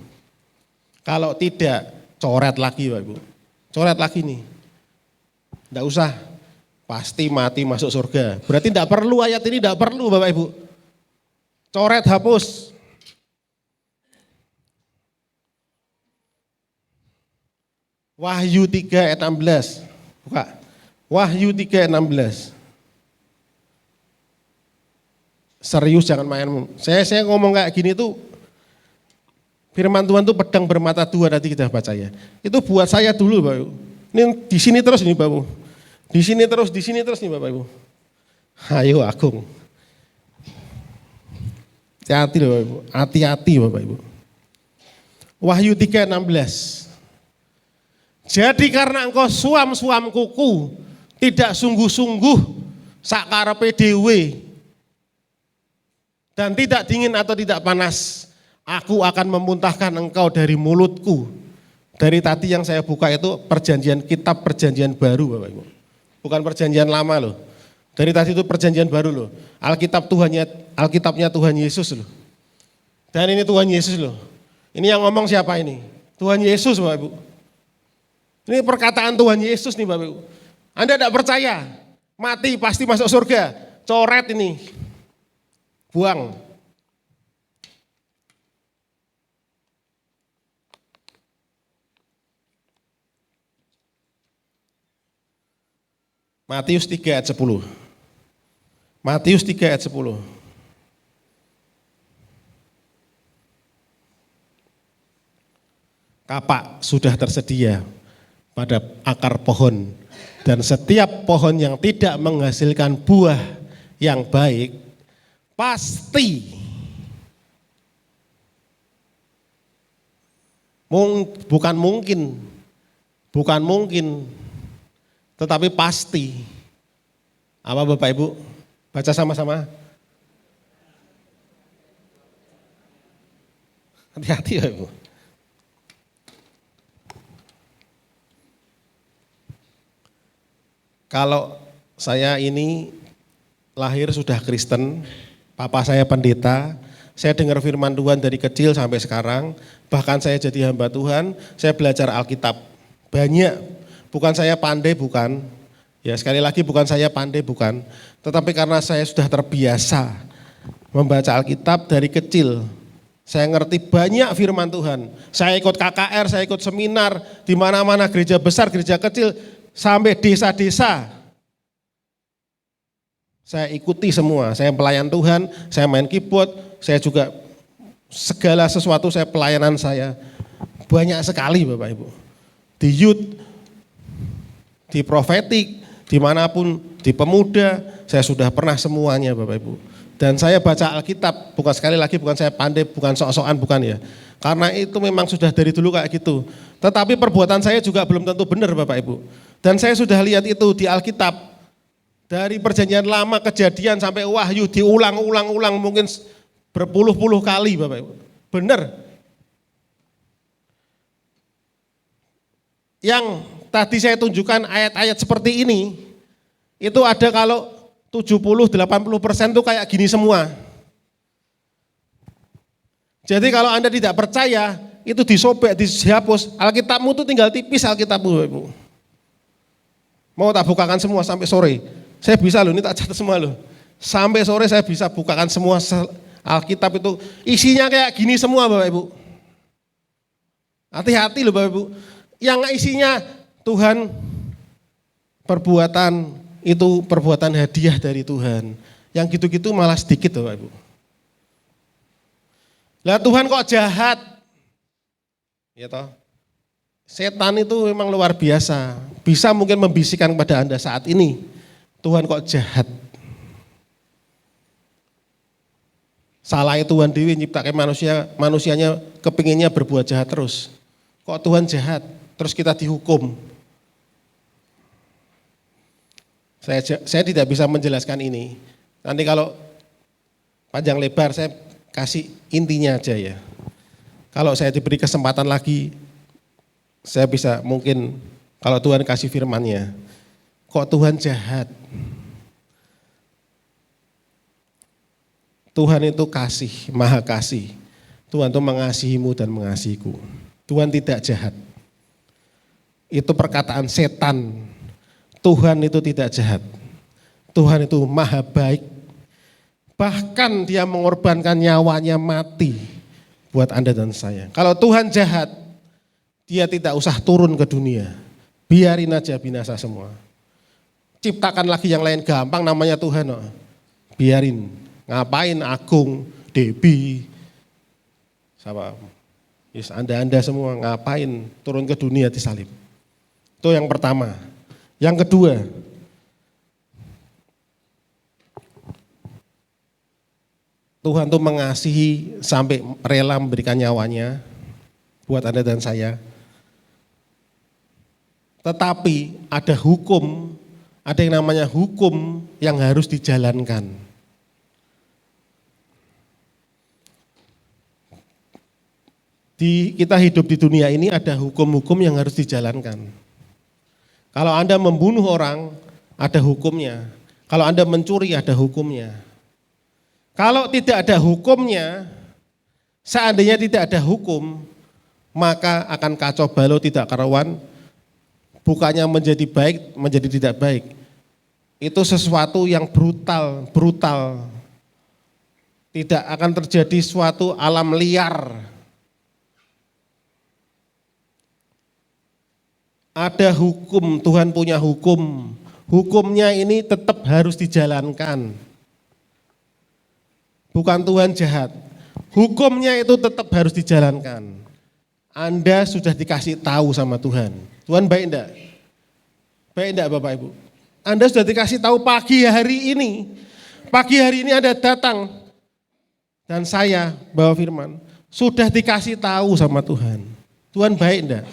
Kalau tidak, coret lagi Bapak Ibu. Coret lagi nih. Tidak usah, pasti mati masuk surga. Berarti tidak perlu ayat ini, tidak perlu Bapak Ibu. Coret, hapus. Wahyu 3 ayat 16. Buka. Wahyu 3 ayat 16. Serius jangan main. Saya ngomong kayak gini tuh, firman Tuhan tuh pedang bermata dua, nanti kita baca ya. Itu buat saya dulu Bapak Ibu. Ini di sini terus nih Bapak Ibu. Di sini terus nih Bapak Ibu. Ayo Agung. Hati-hati loh Bapak Ibu, hati-hati Bapak Ibu. Wahyu 3:16. Jadi karena engkau suam-suam kuku, tidak sungguh-sungguh sakarepe dhewe, dan tidak dingin atau tidak panas, aku akan memuntahkan engkau dari mulutku. Dari tadi yang saya buka itu kitab perjanjian baru Bapak Ibu. Bukan perjanjian lama loh. Dari tadi itu perjanjian baru loh. Alkitabnya Tuhan Yesus loh. Dan ini Tuhan Yesus loh. Ini yang ngomong siapa ini? Tuhan Yesus Bapak Ibu. Ini perkataan Tuhan Yesus nih Bapak Ibu. Anda tidak percaya, mati pasti masuk surga. Coret ini. Buang. Matius 3 ayat 10. Matius 3 ayat 10. Kapak sudah tersedia pada akar pohon, dan setiap pohon yang tidak menghasilkan buah yang baik pasti bukan mungkin tetapi pasti. Apa Bapak Ibu? Baca sama-sama. Hati-hati ya Ibu. Kalau saya ini lahir sudah Kristen, papa saya pendeta, saya dengar firman Tuhan dari kecil sampai sekarang, bahkan saya jadi hamba Tuhan, saya belajar Alkitab. Banyak, bukan saya pandai, bukan. Ya sekali lagi bukan saya pandai, bukan. Tetapi karena saya sudah terbiasa membaca Alkitab dari kecil, saya ngerti banyak firman Tuhan. Saya ikut KKR, saya ikut seminar, di mana-mana gereja besar, gereja kecil, sampai desa-desa. Saya ikuti semua, saya pelayan Tuhan, saya main keyboard, saya juga segala sesuatu saya pelayanan saya. Banyak sekali Bapak Ibu. Di youth, di profetik, dimanapun, di pemuda, saya sudah pernah semuanya Bapak Ibu. Dan saya baca Alkitab, bukan sekali lagi, bukan saya pandai, bukan sok-sokan, bukan ya. Karena itu memang sudah dari dulu kayak gitu. Tetapi perbuatan saya juga belum tentu benar Bapak Ibu. Dan saya sudah lihat itu di Alkitab. Dari perjanjian lama, kejadian sampai wahyu, diulang-ulang mungkin berpuluh-puluh kali Bapak Ibu. Benar. Yang tadi saya tunjukkan ayat-ayat seperti ini, itu ada kalau 70-80% itu kayak gini semua. Jadi kalau Anda tidak percaya, itu disobek, dihapus. Alkitabmu itu tinggal tipis Alkitabmu Ibu. Mau tak bukakan semua sampai sore. Saya bisa loh, ini tak catat semua loh. Sampai sore saya bisa bukakan semua Alkitab itu. Isinya kayak gini semua Bapak Ibu. Hati-hati loh Bapak Ibu. Yang isinya Tuhan perbuatan itu perbuatan hadiah dari Tuhan. Yang gitu-gitu malah sedikit Bapak Ibu. Lah Tuhan kok jahat? Ya toh. Setan itu memang luar biasa. Bisa mungkin membisikkan kepada Anda saat ini. Tuhan kok jahat? Salah itu Tuhan dewi nyiptakan manusianya kepinginnya berbuat jahat terus. Kok Tuhan jahat? Terus kita dihukum. Saya tidak bisa menjelaskan ini. Nanti kalau panjang lebar saya kasih intinya aja ya. Kalau saya diberi kesempatan lagi, saya bisa mungkin kalau Tuhan kasih firman-Nya. Kok Tuhan jahat? Tuhan itu kasih, maha kasih. Tuhan itu mengasihimu dan mengasihiku. Tuhan tidak jahat. Itu perkataan setan. Tuhan itu tidak jahat. Tuhan itu maha baik. Bahkan dia mengorbankan nyawanya mati buat Anda dan saya. Kalau Tuhan jahat, dia tidak usah turun ke dunia. Biarin aja binasa semua. Ciptakan lagi yang lain gampang namanya Tuhan. Biarin. Ngapain Agung, Debi, sama Anda semua ngapain turun ke dunia disalib. Itu yang pertama. Yang kedua, Tuhan tuh mengasihi sampai rela memberikan nyawanya buat Anda dan saya. Tetapi ada hukum, ada yang namanya hukum yang harus dijalankan. Kita hidup di dunia ini ada hukum-hukum yang harus dijalankan. Kalau Anda membunuh orang, ada hukumnya. Kalau Anda mencuri, ada hukumnya. Kalau tidak ada hukumnya, seandainya tidak ada hukum, maka akan kacau balau tidak karuan, bukannya menjadi baik, menjadi tidak baik. Itu sesuatu yang brutal. Tidak akan terjadi suatu alam liar. Ada hukum, Tuhan punya hukum. Hukumnya ini tetap harus dijalankan. Bukan Tuhan jahat. Hukumnya itu tetap harus dijalankan. Anda sudah dikasih tahu sama Tuhan. Tuhan baik enggak? Baik enggak Bapak Ibu? Anda sudah dikasih tahu pagi hari ini. Pagi hari ini Anda datang. Dan saya bawa firman. Sudah dikasih tahu sama Tuhan. Tuhan baik enggak?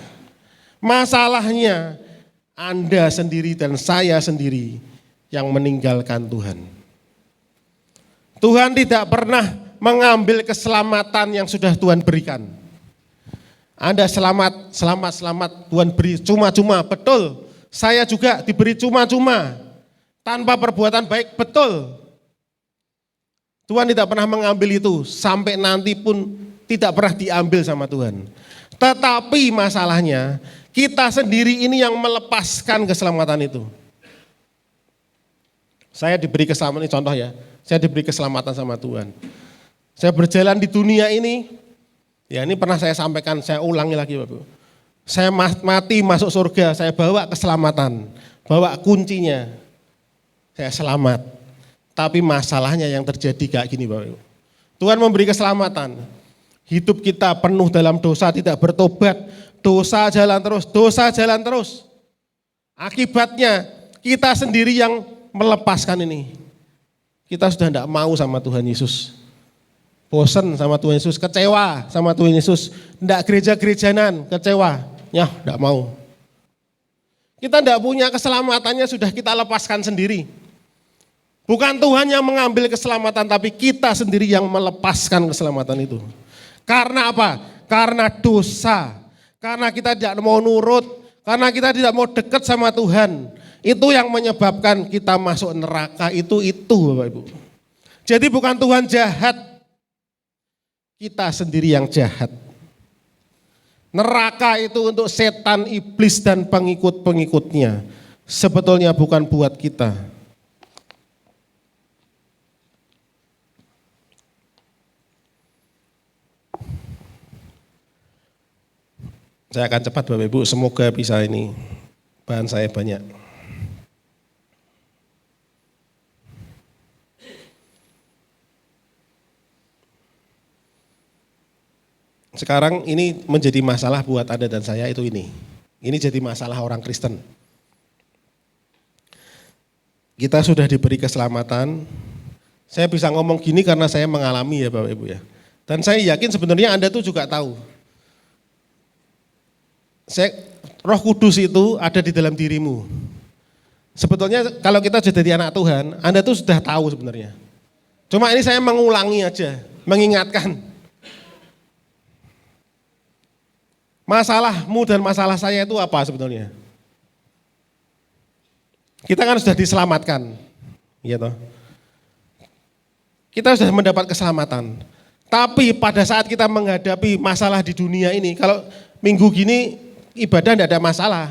Masalahnya Anda sendiri dan saya sendiri yang meninggalkan Tuhan. Tuhan tidak pernah mengambil keselamatan yang sudah Tuhan berikan. Anda selamat, Tuhan beri cuma-cuma, betul. Saya juga diberi cuma-cuma, tanpa perbuatan baik, betul. Tuhan tidak pernah mengambil itu, sampai nanti pun tidak pernah diambil sama Tuhan. Tetapi masalahnya, kita sendiri ini yang melepaskan keselamatan itu. Saya diberi keselamatan, ini contoh ya, saya diberi keselamatan sama Tuhan. Saya berjalan di dunia ini, ya ini pernah saya sampaikan, saya ulangi lagi Bapak. Saya mati masuk surga, saya bawa keselamatan, bawa kuncinya, saya selamat. Tapi masalahnya yang terjadi kayak gini Bapak. Tuhan memberi keselamatan, hidup kita penuh dalam dosa, tidak bertobat, dosa jalan terus. Akibatnya kita sendiri yang melepaskan ini. Kita sudah tidak mau sama Tuhan Yesus. Bosan sama Tuhan Yesus, kecewa sama Tuhan Yesus. Tidak gereja-gerejanan, kecewa. Ya, tidak mau. Kita tidak punya keselamatannya, sudah kita lepaskan sendiri. Bukan Tuhan yang mengambil keselamatan, tapi kita sendiri yang melepaskan keselamatan itu. Karena apa? Karena dosa. Karena kita tidak mau nurut, karena kita tidak mau dekat sama Tuhan. Itu yang menyebabkan kita masuk neraka, itu Bapak Ibu. Jadi bukan Tuhan jahat, kita sendiri yang jahat. Neraka itu untuk setan, iblis dan pengikut-pengikutnya. Sebetulnya bukan buat kita. Saya akan cepat Bapak Ibu, semoga bisa ini, bahan saya banyak. Sekarang ini menjadi masalah buat Anda dan saya itu ini. Ini jadi masalah orang Kristen. Kita sudah diberi keselamatan. Saya bisa ngomong gini karena saya mengalami ya Bapak Ibu ya. Dan saya yakin sebenarnya Anda tuh juga tahu. Roh Kudus itu ada di dalam dirimu. Sebetulnya kalau kita sudah jadi anak Tuhan, Anda tuh sudah tahu sebenarnya. Cuma ini saya mengulangi aja, mengingatkan. Masalahmu dan masalah saya itu apa sebetulnya? Kita kan sudah diselamatkan, ya toh. Kita sudah mendapat keselamatan. Tapi pada saat kita menghadapi masalah di dunia ini, kalau minggu gini ibadah tidak ada masalah,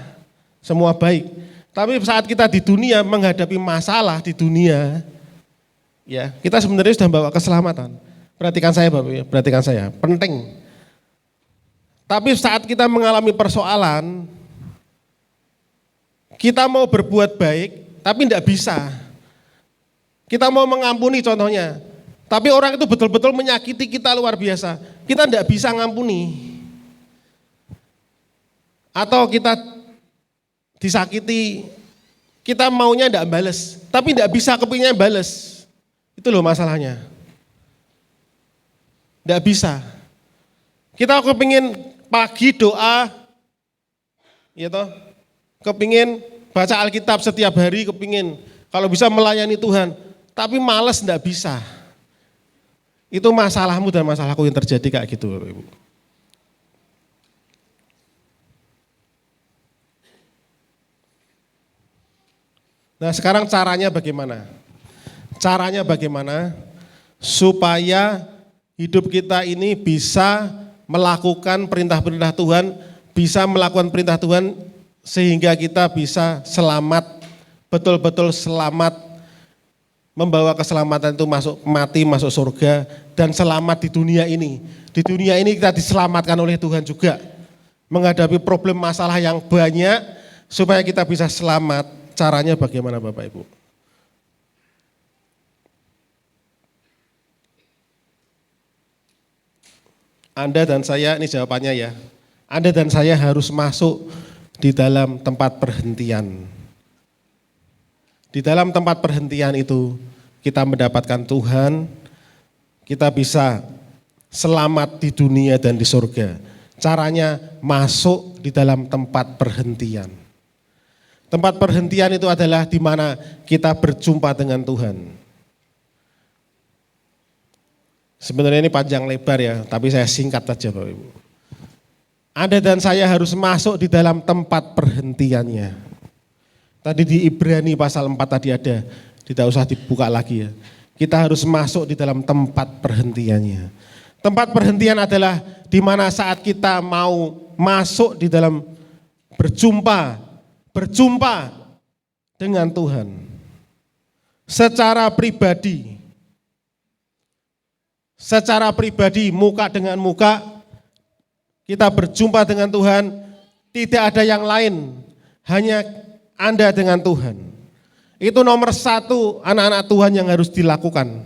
semua baik. Tapi saat kita di dunia menghadapi masalah di dunia, ya kita sebenarnya sudah membawa keselamatan. Perhatikan saya Bapak, perhatikan saya, penting. Tapi saat kita mengalami persoalan, kita mau berbuat baik, tapi tidak bisa. Kita mau mengampuni contohnya, tapi orang itu betul-betul menyakiti kita luar biasa. Kita tidak bisa ngampuni. Atau kita disakiti, kita maunya tidak balas, tapi tidak bisa kepinginnya balas. Itu loh masalahnya. Tidak bisa. Kita kepingin pagi doa, ya toh, kepingin baca Alkitab setiap hari, kepingin kalau bisa melayani Tuhan, tapi malas tidak bisa. Itu masalahmu dan masalahku yang terjadi kayak gitu, Bapak Ibu. Nah, sekarang caranya bagaimana? Caranya bagaimana supaya hidup kita ini bisa melakukan perintah-perintah Tuhan, bisa melakukan perintah Tuhan sehingga kita bisa selamat, betul-betul selamat, membawa keselamatan itu masuk surga dan selamat di dunia ini. Di dunia ini kita diselamatkan oleh Tuhan juga. Menghadapi problem masalah yang banyak supaya kita bisa selamat. Caranya bagaimana Bapak Ibu? Anda dan saya, ini jawabannya ya. Anda dan saya harus masuk di dalam tempat perhentian. Di dalam tempat perhentian itu kita mendapatkan Tuhan, kita bisa selamat di dunia dan di surga. Caranya masuk di dalam tempat perhentian. Tempat perhentian itu adalah di mana kita berjumpa dengan Tuhan. Sebenarnya ini panjang lebar ya, tapi saya singkat saja Bapak Ibu. Anda dan saya harus masuk di dalam tempat perhentiannya. Tadi di Ibrani pasal 4 tadi ada, tidak usah dibuka lagi ya. Kita harus masuk di dalam tempat perhentiannya. Tempat perhentian adalah di mana saat kita mau masuk di dalam berjumpa dengan Tuhan secara pribadi, muka dengan muka, kita berjumpa dengan Tuhan, tidak ada yang lain, hanya Anda dengan Tuhan. Itu nomor satu anak-anak Tuhan yang harus dilakukan.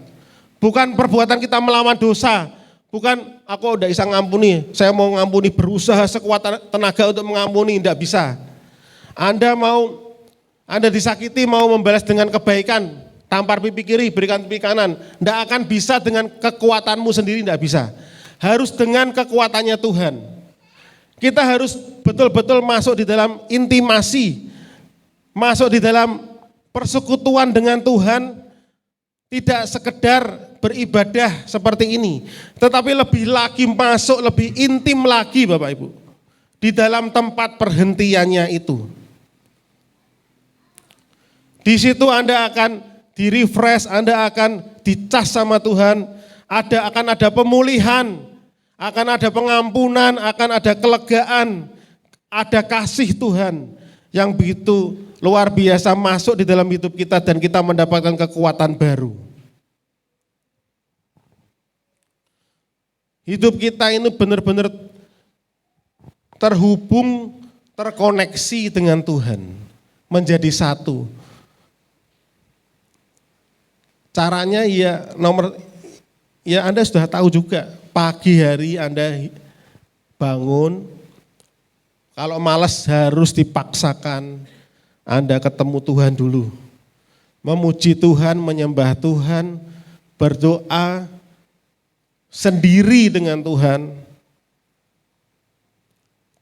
Bukan perbuatan kita melawan dosa, bukan aku udah bisa ngampuni, saya mau ngampuni, berusaha sekuat tenaga untuk mengampuni, tidak bisa. Anda disakiti mau membalas dengan kebaikan, tampar pipi kiri, berikan pipi kanan. Tidak akan bisa dengan kekuatanmu sendiri, tidak bisa. Harus dengan kekuatannya Tuhan. Kita harus betul-betul masuk di dalam intimasi, masuk di dalam persekutuan dengan Tuhan, tidak sekedar beribadah seperti ini, tetapi lebih lagi masuk, lebih intim lagi Bapak Ibu, di dalam tempat perhentiannya itu. Di situ Anda akan di-refresh, Anda akan dicas sama Tuhan, akan ada pemulihan, akan ada pengampunan, akan ada kelegaan, ada kasih Tuhan yang begitu luar biasa masuk di dalam hidup kita dan kita mendapatkan kekuatan baru. Hidup kita ini benar-benar terhubung, terkoneksi dengan Tuhan, menjadi satu. Caranya ya Anda sudah tahu juga, pagi hari Anda bangun, kalau malas harus dipaksakan, Anda ketemu Tuhan dulu. Memuji Tuhan, menyembah Tuhan, berdoa sendiri dengan Tuhan.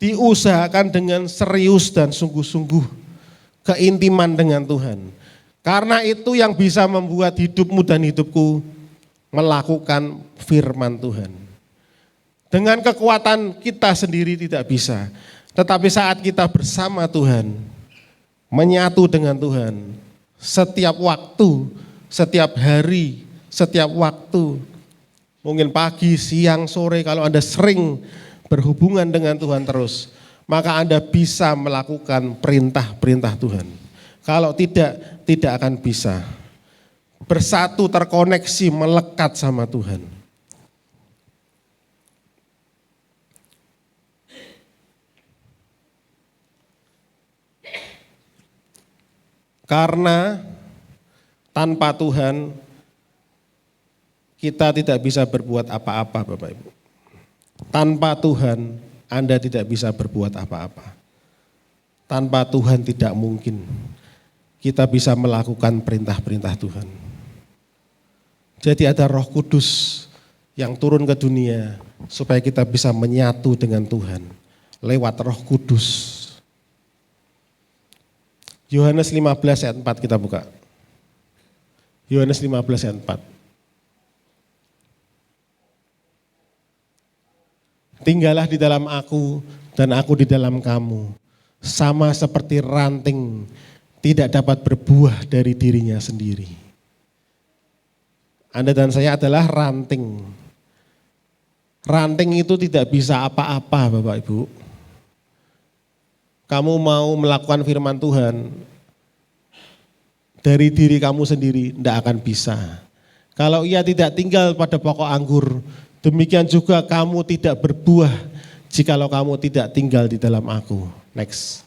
Diusahakan dengan serius dan sungguh-sungguh keintiman dengan Tuhan. Karena itu yang bisa membuat hidupmu dan hidupku melakukan firman Tuhan. Dengan kekuatan kita sendiri tidak bisa. Tetapi saat kita bersama Tuhan, menyatu dengan Tuhan, setiap waktu, setiap hari, setiap waktu, mungkin pagi, siang, sore, kalau Anda sering berhubungan dengan Tuhan terus, maka Anda bisa melakukan perintah-perintah Tuhan. Kalau tidak akan bisa. Bersatu, terkoneksi, melekat sama Tuhan. Karena tanpa Tuhan kita tidak bisa berbuat apa-apa Bapak Ibu. Tanpa Tuhan Anda tidak bisa berbuat apa-apa. Tanpa Tuhan tidak mungkin kita bisa melakukan perintah-perintah Tuhan. Jadi ada Roh Kudus yang turun ke dunia supaya kita bisa menyatu dengan Tuhan lewat Roh Kudus. Yohanes 15 ayat 4 kita buka. Yohanes 15 ayat 4. Tinggallah di dalam aku dan aku di dalam kamu. Sama seperti ranting tidak dapat berbuah dari dirinya sendiri. Anda dan saya adalah ranting. Ranting itu tidak bisa apa-apa Bapak Ibu. Kamu mau melakukan firman Tuhan, dari diri kamu sendiri tidak akan bisa. Kalau ia tidak tinggal pada pokok anggur, demikian juga kamu tidak berbuah jikalau kamu tidak tinggal di dalam aku. Next.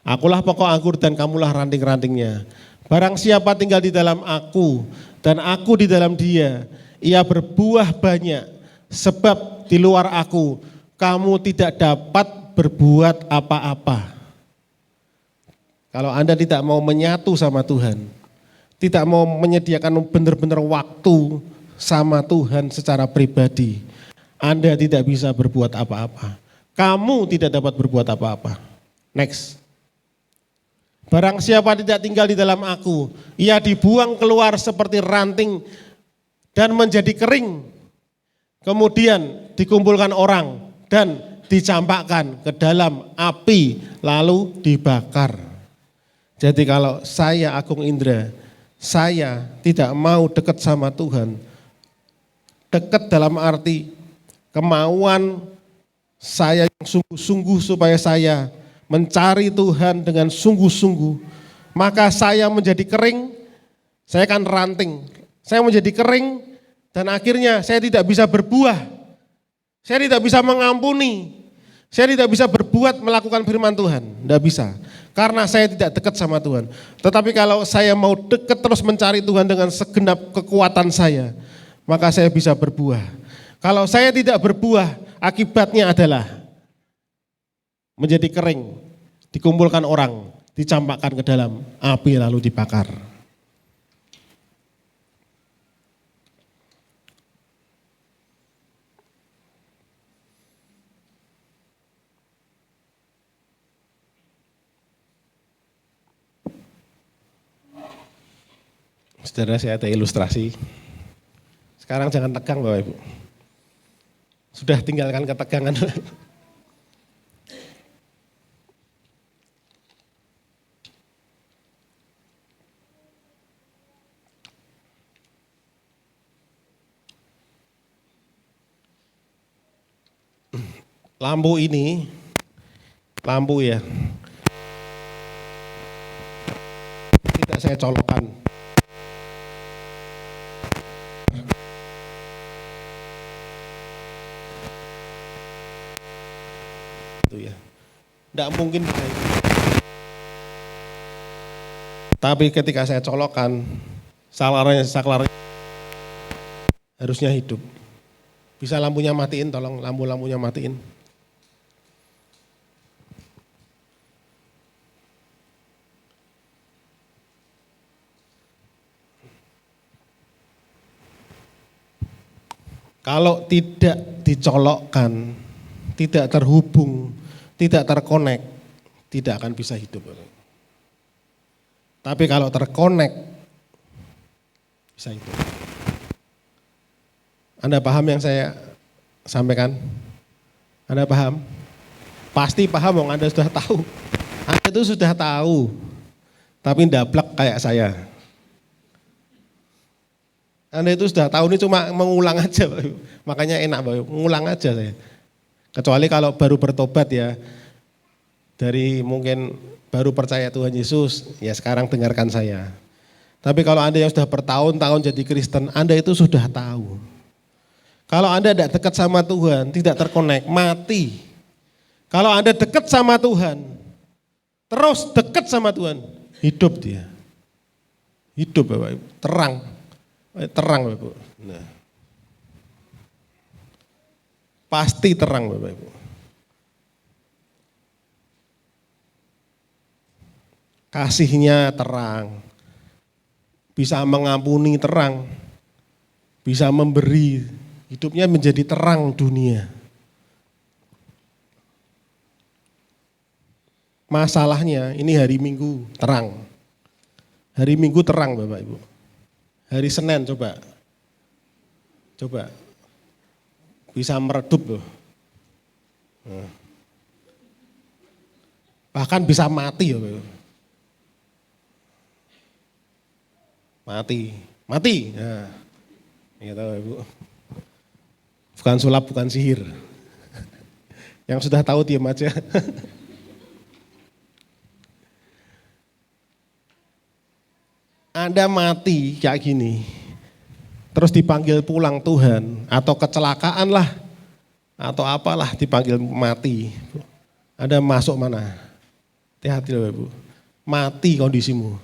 Akulah pokok anggur dan kamulah ranting-rantingnya. Barang siapa tinggal di dalam aku dan aku di dalam dia, ia berbuah banyak. Sebab di luar aku, kamu tidak dapat berbuat apa-apa. Kalau Anda tidak mau menyatu sama Tuhan, tidak mau menyediakan benar-benar waktu sama Tuhan secara pribadi, Anda tidak bisa berbuat apa-apa. Kamu tidak dapat berbuat apa-apa. Next. Barang siapa tidak tinggal di dalam aku, ia dibuang keluar seperti ranting dan menjadi kering. Kemudian dikumpulkan orang dan dicampakkan ke dalam api lalu dibakar. Jadi kalau saya Agung Indra, saya tidak mau dekat sama Tuhan. Dekat dalam arti kemauan saya yang sungguh-sungguh supaya saya mencari Tuhan dengan sungguh-sungguh, maka saya menjadi kering, saya kan ranting, saya menjadi kering dan akhirnya saya tidak bisa berbuah, saya tidak bisa mengampuni, saya tidak bisa berbuat melakukan firman Tuhan, tidak bisa, karena saya tidak dekat sama Tuhan. Tetapi kalau saya mau dekat terus mencari Tuhan dengan segenap kekuatan saya, maka saya bisa berbuah. Kalau saya tidak berbuah, akibatnya adalah menjadi kering, dikumpulkan orang, dicampakkan ke dalam api lalu dibakar. Saudara, saya ada ilustrasi. Sekarang jangan tegang Bapak Ibu. Sudah tinggalkan ketegangan. Lampu ini, lampu ya, tidak saya colokkan. Itu ya, tidak mungkin. Tapi ketika saya colokkan, saklarnya harusnya hidup. Bisa lampunya matiin, tolong lampunya matiin. Kalau tidak dicolokkan, tidak terhubung, tidak terkonek, tidak akan bisa hidup. Tapi kalau terkonek, bisa hidup. Anda paham yang saya sampaikan? Anda paham? Pasti paham, Anda sudah tahu. Anda itu sudah tahu, tapi ndablek kayak saya. Anda itu sudah tahu, ini cuma mengulang aja, makanya enak, mengulang aja saya. Kecuali kalau baru bertobat ya, dari mungkin baru percaya Tuhan Yesus, ya sekarang dengarkan saya. Tapi kalau Anda yang sudah bertahun-tahun jadi Kristen, Anda itu sudah tahu. Kalau Anda tidak dekat sama Tuhan, tidak terkonek, mati. Kalau Anda dekat sama Tuhan, terus dekat sama Tuhan, hidup dia. Hidup Bapak Ibu, terang. Terang Bapak Ibu. Nah. Pasti terang Bapak Ibu. Kasihnya terang. Bisa mengampuni terang. bisa memberi, hidupnya menjadi terang dunia. Masalahnya ini hari Minggu terang. Hari Minggu terang Bapak Ibu. Hari Senin coba. Bisa meredup loh. Bahkan bisa mati ya Bapak Ibu. Mati. Nah, ya tahu Ibu. Bukan sulap, bukan sihir. Yang sudah tahu diam aja. Anda mati kayak gini, terus dipanggil pulang Tuhan, atau kecelakaan lah, atau apalah dipanggil mati. Anda masuk mana? Hati-hati loh Ibu, mati kondisimu.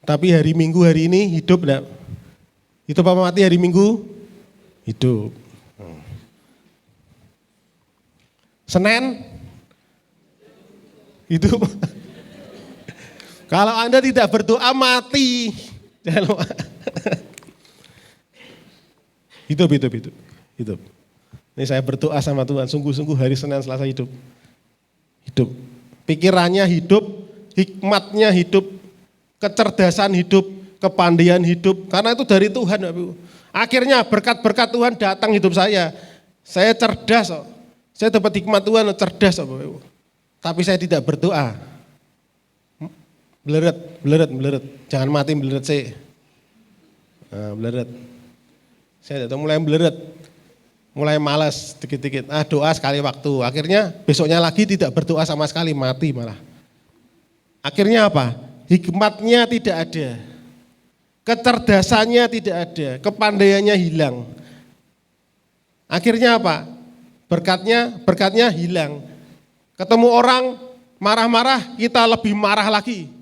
Tapi hari Minggu hari ini hidup enggak? Hidup apa mati hari Minggu? Hidup. Senin? Hidup. Kalau Anda tidak berdoa mati. Jangan lupa. Hidup. Ini saya berdoa sama Tuhan, sungguh-sungguh hari Senin Selasa hidup. Pikirannya hidup, hikmatnya hidup, kecerdasan hidup, kepandaian hidup. Karena itu dari Tuhan. Akhirnya berkat-berkat Tuhan datang hidup saya. Saya cerdas. Saya dapat hikmat Tuhan, cerdas. Tapi saya tidak berdoa. Beleret. Jangan mati beleret sih. Nah, beleret. Saya tidak tahu mulai beleret. Mulai malas dikit-dikit. Doa sekali waktu. Akhirnya besoknya lagi tidak berdoa sama sekali, mati malah. Akhirnya apa? Hikmatnya tidak ada. Kecerdasannya tidak ada. Kepandaiannya hilang. Akhirnya apa? Berkatnya hilang. Ketemu orang marah-marah, kita lebih marah lagi.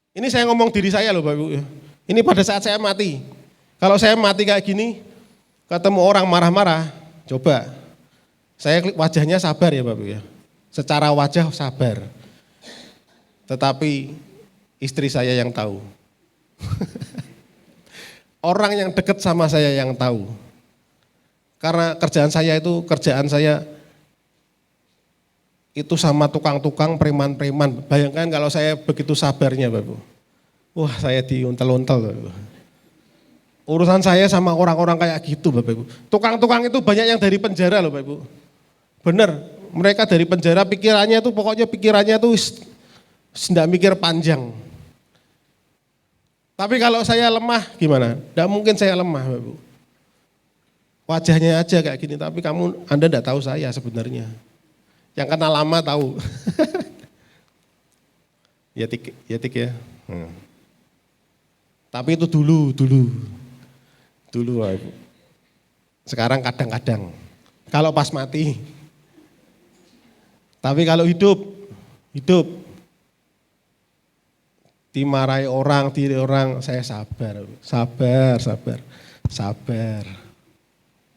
Ini saya ngomong diri saya loh Bapak Ibu. Ini pada saat saya mati. Kalau saya mati kayak gini, ketemu orang marah-marah, coba. Saya wajahnya sabar ya Bapak Ibu ya. Secara wajah sabar. Tetapi istri saya yang tahu. Orang yang dekat sama saya yang tahu. Karena kerjaan saya itu sama tukang-tukang, preman-preman. Bayangkan kalau saya begitu sabarnya Bapak Ibu. Wah saya diuntel-untel. Urusan saya sama orang-orang kayak gitu Bapak Ibu. Tukang-tukang itu banyak yang dari penjara loh Bapak Ibu. Benar, mereka dari penjara pikirannya tuh tidak mikir panjang. Tapi kalau saya lemah gimana? Tidak mungkin saya lemah Bapak Ibu. Wajahnya aja kayak gini, tapi Anda tidak tahu saya sebenarnya. Yang kenal lama tahu. ya tik ya. Tapi itu dulu. Ibu. Sekarang kadang-kadang. Kalau pas mati. Tapi kalau hidup. Dimarahi orang, diri orang, saya sabar.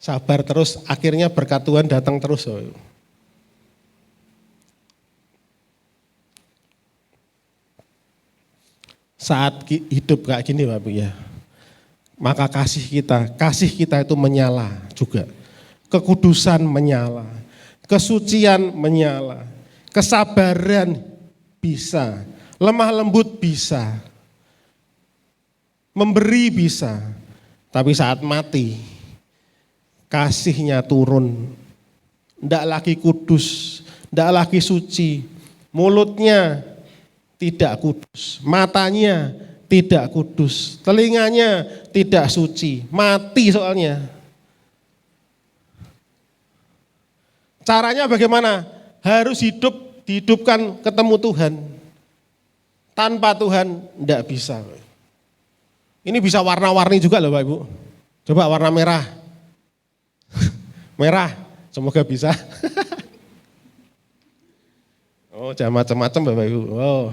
Sabar terus, akhirnya berkat Tuhan datang terus. Saat hidup kayak gini Bapak ya, maka kasih kita itu menyala juga. Kekudusan menyala, kesucian menyala, kesabaran bisa, lemah lembut bisa, memberi bisa. Tapi saat mati, kasihnya turun, ndak lagi kudus, ndak lagi suci, mulutnya tidak kudus, matanya tidak kudus, telinganya tidak suci, mati soalnya. Caranya bagaimana? Harus dihidupkan ketemu Tuhan. Tanpa Tuhan tidak bisa. Ini bisa warna-warni juga loh Bapak Ibu. Coba warna merah. Merah, semoga bisa. Oh, jangan macam-macam Bapak Ibu. Oh.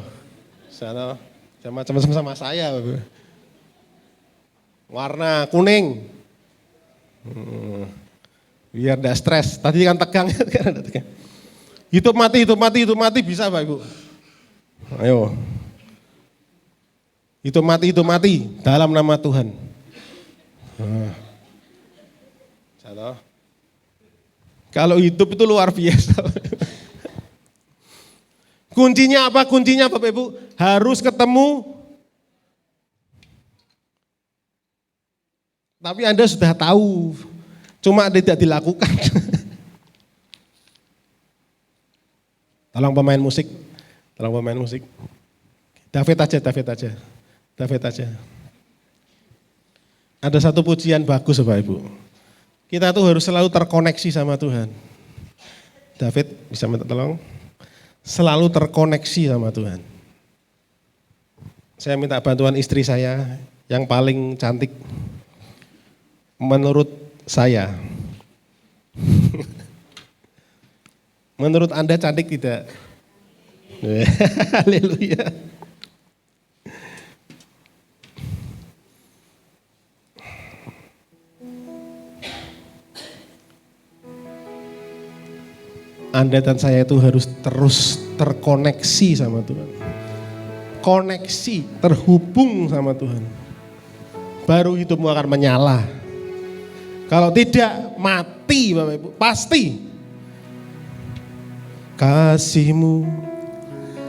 Sana macam-macam sama saya. Warna kuning. Biar tidak stres. Tadi kan tegang. Hidup mati bisa Pak Ibu. Ayo. Hidup mati dalam nama Tuhan. Nah. Kalau hidup itu luar biasa. Kuncinya apa? Kuncinya Bapak Ibu harus ketemu. Tapi Anda sudah tahu, cuma tidak dilakukan. Tolong pemain musik. David aja. Ada satu pujian bagus Bapak Ibu. Kita tuh harus selalu terkoneksi sama Tuhan. David bisa minta tolong. Selalu terkoneksi sama Tuhan. Saya minta bantuan istri saya yang paling cantik. Menurut saya. Menurut Anda cantik tidak? Haleluya. Anda dan saya itu harus terus terkoneksi sama Tuhan. Koneksi, terhubung sama Tuhan. Baru hidupmu akan menyala. Kalau tidak, mati Bapak Ibu, pasti. Kasih-Mu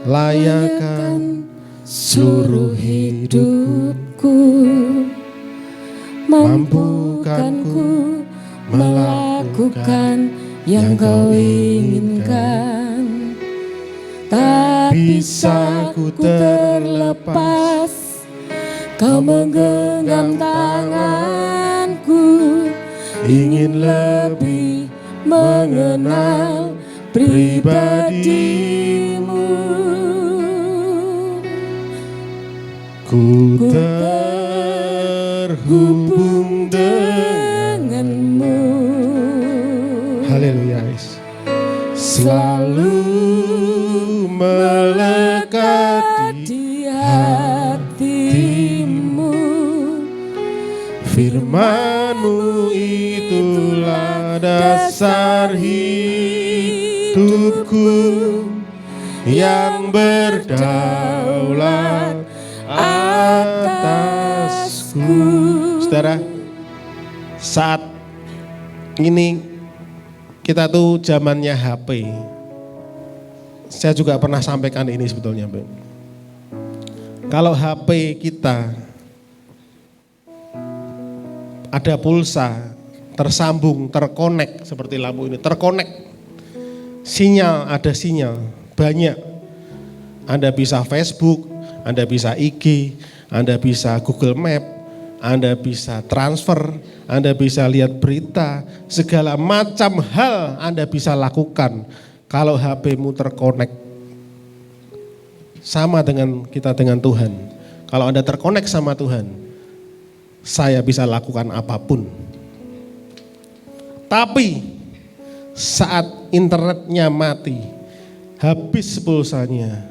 layakkan seluruh hidupku, mampukanku melakukan yang Kau inginkan. Tak bisa ku terlepas, Kau menggenggam tanganku, ingin lebih mengenal pribadi-Mu. Ku terhubung denganmu. Haleluya. Selalu melekat di hatimu. Firman-Mu itulah dasar hidupku yang berdaulat atasku. Saudara, saat ini kita tuh zamannya HP. Saya juga pernah sampaikan ini sebetulnya, Bang. Kalau HP kita ada pulsa, tersambung, terkonek seperti lampu ini, terkonek. Sinyal, ada sinyal, banyak. Anda bisa Facebook, Anda bisa IG, Anda bisa Google Map, Anda bisa transfer, Anda bisa lihat berita, segala macam hal Anda bisa lakukan kalau HP-mu terkonek. Sama dengan kita dengan Tuhan. Kalau Anda terkonek sama Tuhan, saya bisa lakukan apapun. Tapi saat internetnya mati, habis pulsanya,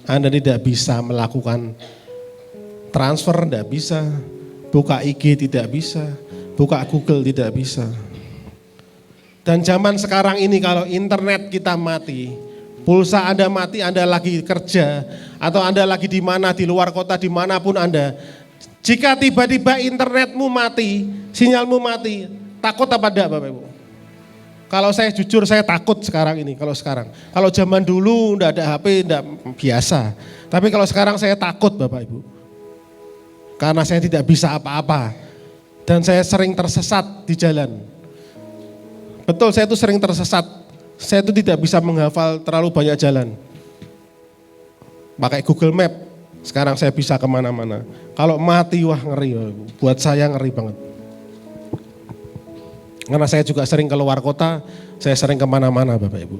Anda tidak bisa melakukan transfer, tidak bisa, buka IG tidak bisa, buka Google tidak bisa. Dan zaman sekarang ini kalau internet kita mati, pulsa Anda mati, Anda lagi kerja, atau Anda lagi di mana, di luar kota, dimanapun Anda, jika tiba-tiba internetmu mati, sinyalmu mati, takut apa enggak Bapak Ibu? Kalau saya jujur, saya takut sekarang ini, kalau sekarang. Kalau zaman dulu enggak ada HP, enggak biasa. Tapi kalau sekarang saya takut Bapak Ibu. Karena saya tidak bisa apa-apa. Dan saya sering tersesat di jalan. Betul, saya itu sering tersesat. Saya itu tidak bisa menghafal terlalu banyak jalan. Pakai Google Map, sekarang saya bisa kemana-mana. Kalau mati, wah ngeri. Buat saya ngeri banget. Karena saya juga sering keluar kota, saya sering kemana-mana Bapak Ibu.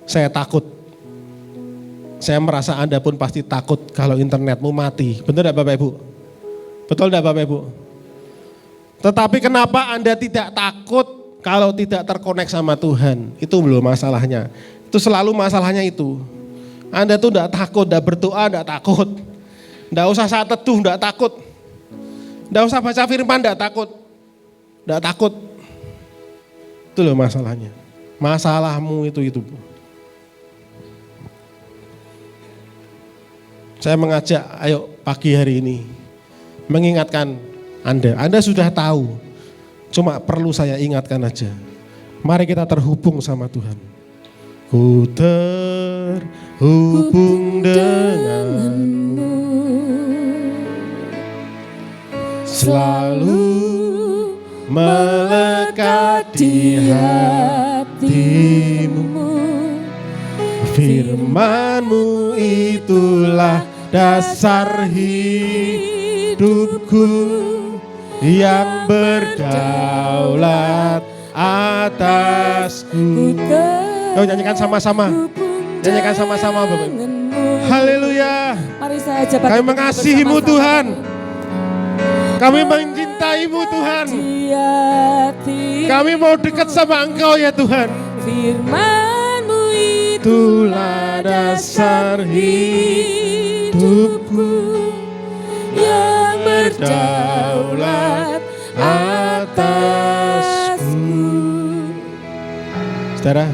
Saya takut. Saya merasa Anda pun pasti takut kalau internetmu mati. Benar tidak Bapak Ibu? Betul tidak Bapak Ibu? Tetapi kenapa Anda tidak takut kalau tidak terkonek sama Tuhan? Itu belum masalahnya. Itu selalu masalahnya itu. Anda tuh tidak takut, tidak berdoa, tidak takut. Tidak usah saat teduh, tidak takut. Tidak usah baca firman, tidak takut. Tidak takut. Itu loh masalahnya. Masalahmu itu. Saya mengajak, ayo pagi hari ini mengingatkan Anda sudah tahu, cuma perlu saya ingatkan aja. Mari kita terhubung sama Tuhan. Ku terhubung denganmu, selalu melekat di hatimu. Firman-Mu itulah dasar hidupku yang berdaulat atasku. Oh, nyanyikan sama-sama. Nyanyikan sama-sama Bapak. Haleluya. Mari saja Kami mengasihi-Mu Tuhan. Kami mencintaimu Tuhan. Kami mau dekat sama Engkau ya Tuhan. Firman-Mu itulah dasar hidupku yang berdaulat atasku. Saudara,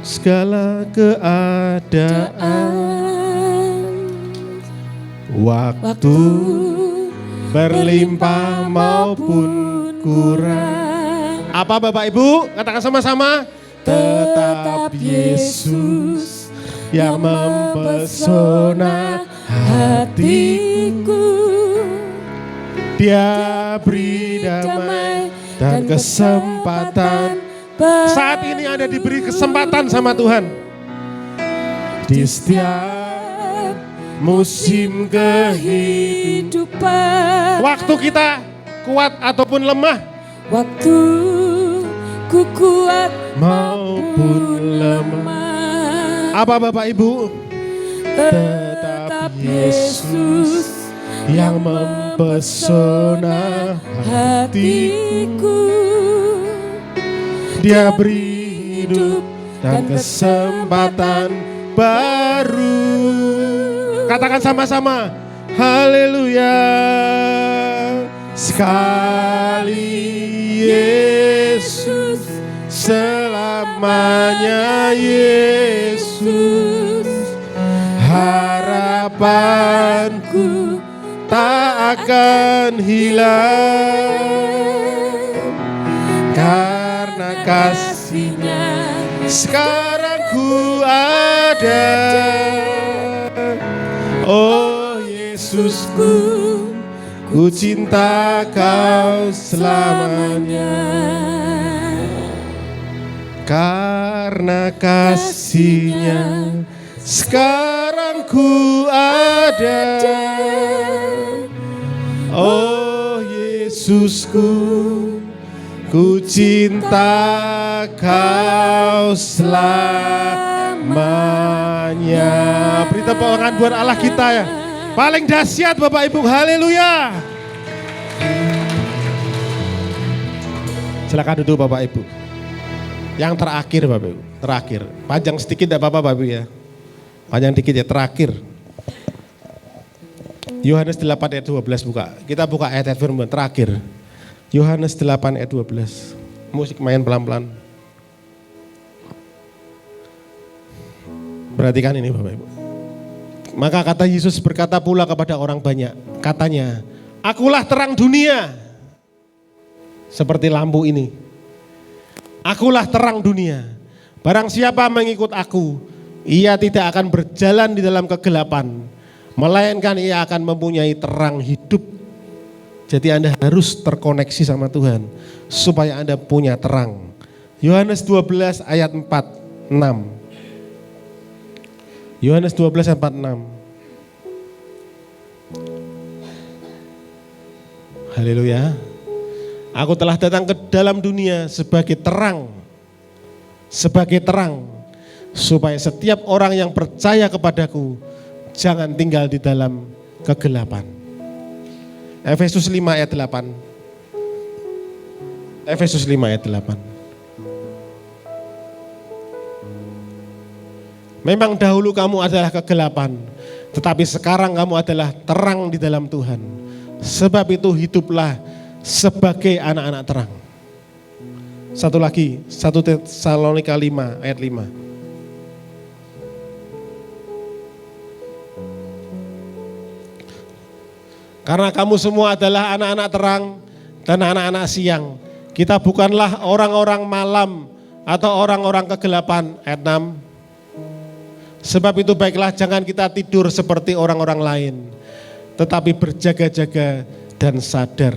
segala keadaan, waktu berlimpah maupun kurang. Apa Bapak Ibu? Katakan sama-sama. Tetap Yesus yang mempesona hatiku. Dia beri damai dan kesempatan. Saat ini Anda diberi kesempatan sama Tuhan. Di setiap musim kehidupan, waktu kita kuat ataupun lemah, waktu ku kuat maupun lemah. Apa Bapak Ibu? Tetap Yesus yang mempesona hatiku. Dia beri hidup dan kesempatan baru. Katakan sama-sama, haleluya. Sekali Yesus, selamanya Yesus. Harapanku tak akan hilang, karena kasih-Nya sekarang ku ada. Oh Yesusku, ku cinta Kau selamanya, karena kasih-Nya sekarang ku ada. Oh Yesusku, ku cinta Kau selamanya. Beri tepuk tangan buat Allah kita ya. Paling dahsyat Bapak Ibu, haleluya. Silakan duduk Bapak Ibu. Yang terakhir Bapak Ibu, terakhir. Panjang sedikit enggak apa-apa Bapak Ibu ya. Panjang dikit ya, terakhir. Yohanes 8 ayat 12 buka. Kita buka ayat firman terakhir. Yohanes 8 ayat 12. Musik main pelan-pelan. Perhatikan ini Bapak Ibu. Maka kata Yesus berkata pula kepada orang banyak. Katanya, akulah terang dunia. Seperti lampu ini. Akulah terang dunia. Barang siapa mengikut aku, ia tidak akan berjalan di dalam kegelapan, melainkan ia akan mempunyai terang hidup. Jadi Anda harus terkoneksi sama Tuhan supaya Anda punya terang. Yohanes 12 ayat 4-6. Yohanes 12 ayat 4-6. Haleluya. Aku telah datang ke dalam dunia sebagai terang. Sebagai terang. Supaya setiap orang yang percaya kepadaku jangan tinggal di dalam kegelapan. Efesus 5 ayat 8. Efesus 5 ayat 8. Memang dahulu kamu adalah kegelapan, tetapi sekarang kamu adalah terang di dalam Tuhan. Sebab itu hiduplah sebagai anak-anak terang. Satu lagi, 1 Tesalonika 5 ayat 5. Karena kamu semua adalah anak-anak terang dan anak-anak siang. Kita bukanlah orang-orang malam atau orang-orang kegelapan. Ayat 6. Sebab itu baiklah jangan kita tidur seperti orang-orang lain, tetapi berjaga-jaga dan sadar.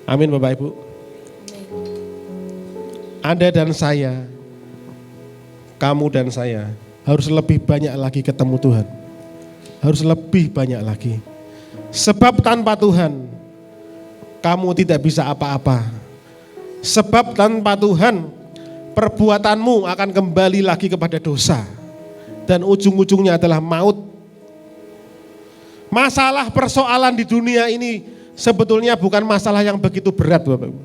Amin Bapak Ibu. Anda dan saya, kamu dan saya harus lebih banyak lagi ketemu Tuhan. Harus lebih banyak lagi. Sebab tanpa Tuhan, kamu tidak bisa apa-apa. Sebab tanpa Tuhan, perbuatanmu akan kembali lagi kepada dosa. Dan ujung-ujungnya adalah maut. Masalah persoalan di dunia ini sebetulnya bukan masalah yang begitu berat Bapak Ibu.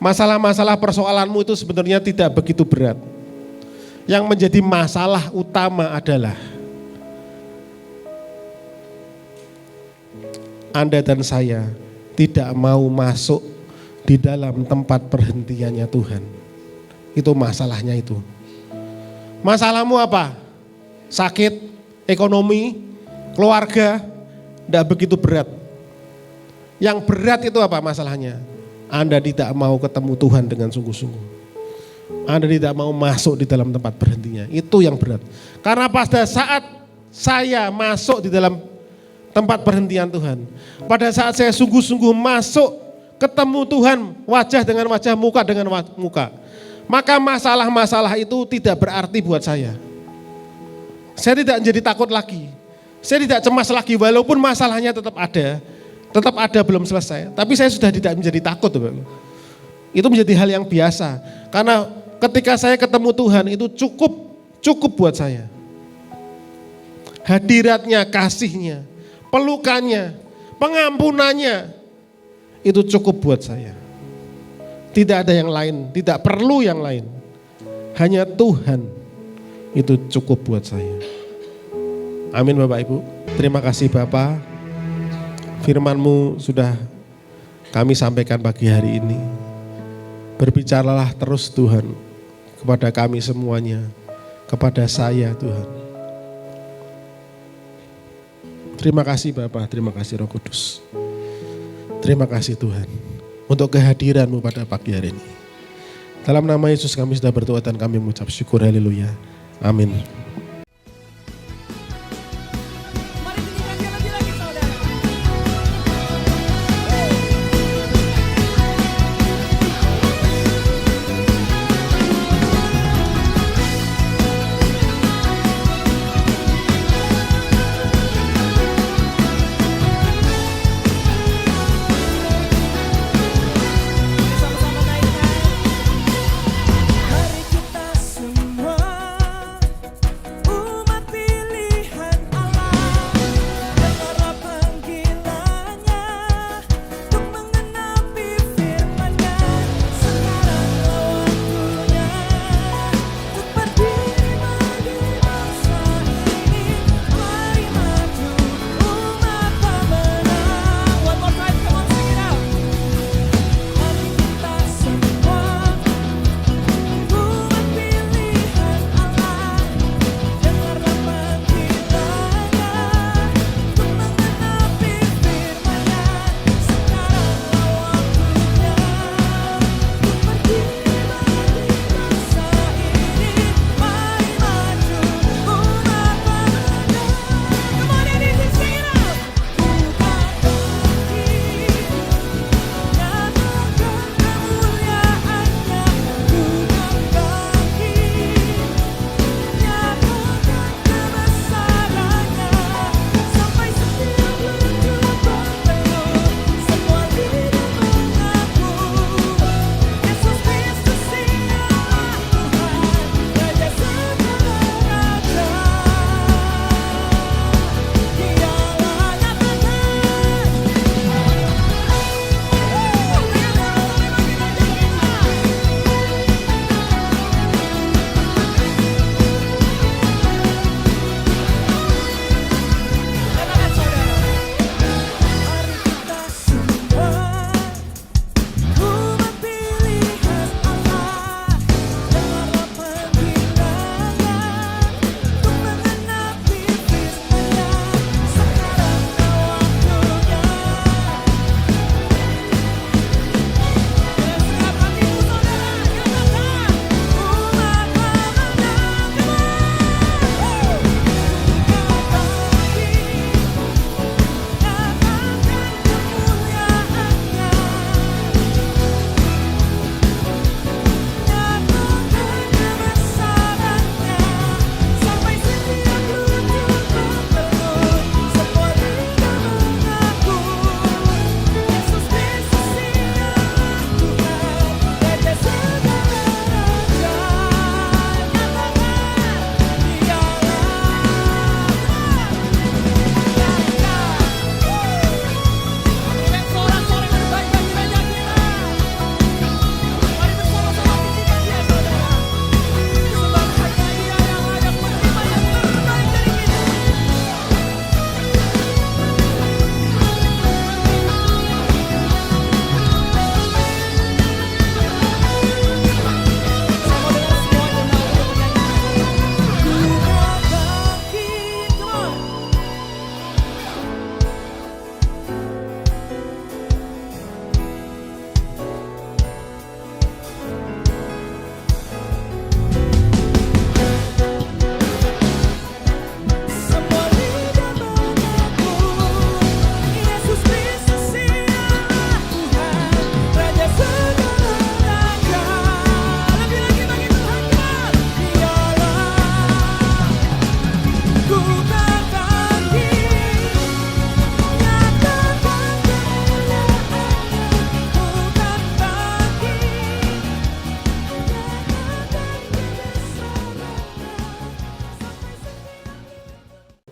Masalah-masalah persoalanmu itu sebenarnya tidak begitu berat. Yang menjadi masalah utama adalah Anda dan saya tidak mau masuk di dalam tempat perhentiannya Tuhan. Itu masalahnya itu. Masalahmu apa? Sakit, ekonomi, keluarga, tidak begitu berat. Yang berat itu apa masalahnya? Anda tidak mau ketemu Tuhan dengan sungguh-sungguh. Anda tidak mau masuk di dalam tempat berhentinya. Itu yang berat. Karena pada saat saya masuk di dalam tempat perhentian Tuhan, pada saat saya sungguh-sungguh masuk ketemu Tuhan wajah dengan wajah, muka dengan muka, maka masalah-masalah itu tidak berarti buat saya. Saya tidak menjadi takut lagi. Saya tidak cemas lagi walaupun masalahnya tetap ada belum selesai. Tapi saya sudah tidak menjadi takut. Itu menjadi hal yang biasa. Karena ketika saya ketemu Tuhan itu cukup buat saya. Hadiratnya, kasihnya, pelukannya, pengampunannya itu cukup buat saya. Tidak ada yang lain, tidak perlu yang lain. Hanya Tuhan itu cukup buat saya. Amin Bapak Ibu. Terima kasih Bapak. Firman-Mu sudah kami sampaikan pagi hari ini. Berbicaralah terus Tuhan kepada kami semuanya, kepada saya Tuhan. Terima kasih Bapak, terima kasih Roh Kudus. Terima kasih Tuhan untuk kehadiran-Mu pada pagi hari ini. Dalam nama Yesus kami sudah berdoa dan kami mengucap syukur, haleluya. Amin. Mari kita nyanyi lagi saudara. Sama-sama naikkan. Mari kita semua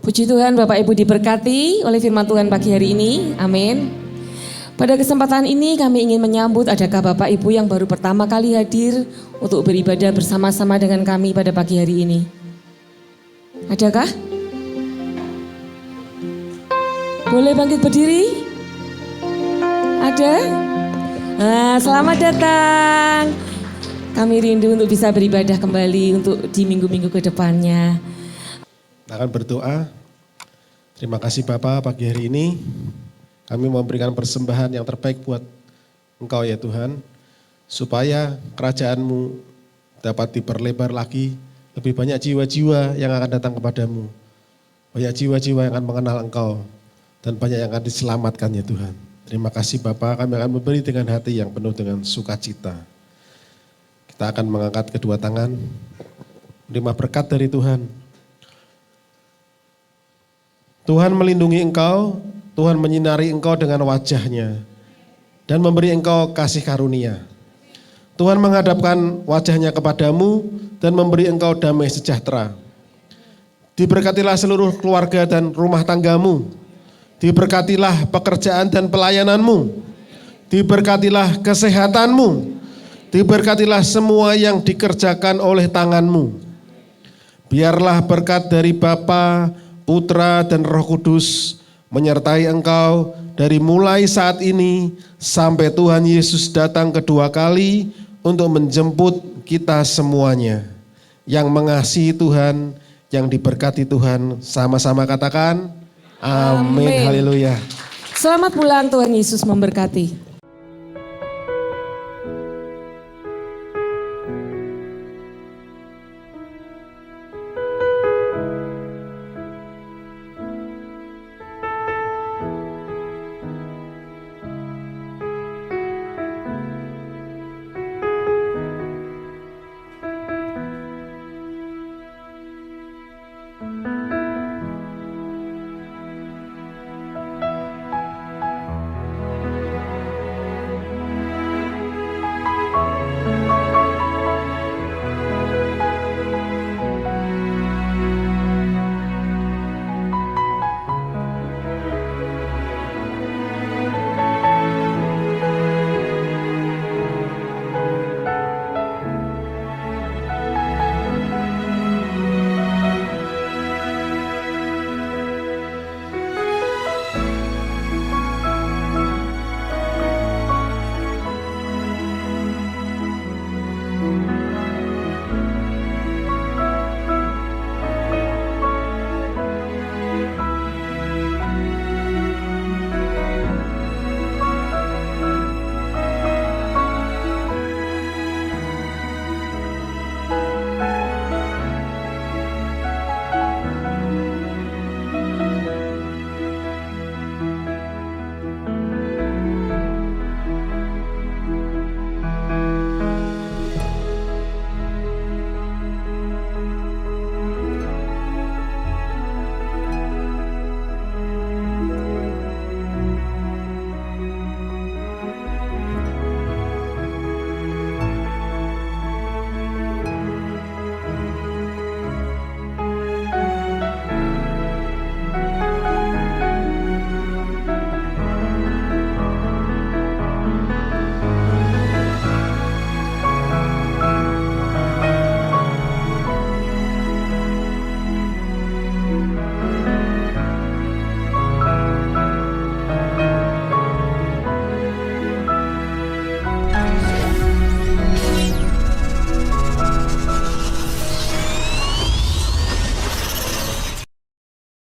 Puji Tuhan, Bapak Ibu diberkati oleh firman Tuhan pagi hari ini. Amin. Pada kesempatan ini kami ingin menyambut, adakah Bapak Ibu yang baru pertama kali hadir untuk beribadah bersama-sama dengan kami pada pagi hari ini? Adakah? Boleh bangkit berdiri? Ada? Nah, selamat datang. Kami rindu untuk bisa beribadah kembali untuk di minggu-minggu ke depannya. Kita akan berdoa. Terima kasih Bapa, pagi hari ini kami memberikan persembahan yang terbaik buat Engkau ya Tuhan. Supaya kerajaan-Mu dapat diperlebar lagi. Lebih banyak jiwa-jiwa yang akan datang kepadamu. Banyak jiwa-jiwa yang akan mengenal Engkau. Dan banyak yang akan diselamatkan ya Tuhan. Terima kasih Bapa, kami akan memberi dengan hati yang penuh dengan sukacita. Kita akan mengangkat kedua tangan. Menerima berkat dari Tuhan. Tuhan melindungi engkau, Tuhan menyinari engkau dengan wajahnya, dan memberi engkau kasih karunia. Tuhan menghadapkan wajahnya kepadamu, dan memberi engkau damai sejahtera. Diberkatilah seluruh keluarga dan rumah tanggamu. Diberkatilah pekerjaan dan pelayananmu. Diberkatilah kesehatanmu. Diberkatilah semua yang dikerjakan oleh tanganmu. Biarlah berkat dari Bapa, Putra dan Roh Kudus menyertai engkau dari mulai saat ini sampai Tuhan Yesus datang kedua kali untuk menjemput kita semuanya. Yang mengasihi Tuhan, yang diberkati Tuhan, sama-sama katakan amin. Haleluya. Selamat pulang, Tuhan Yesus memberkati.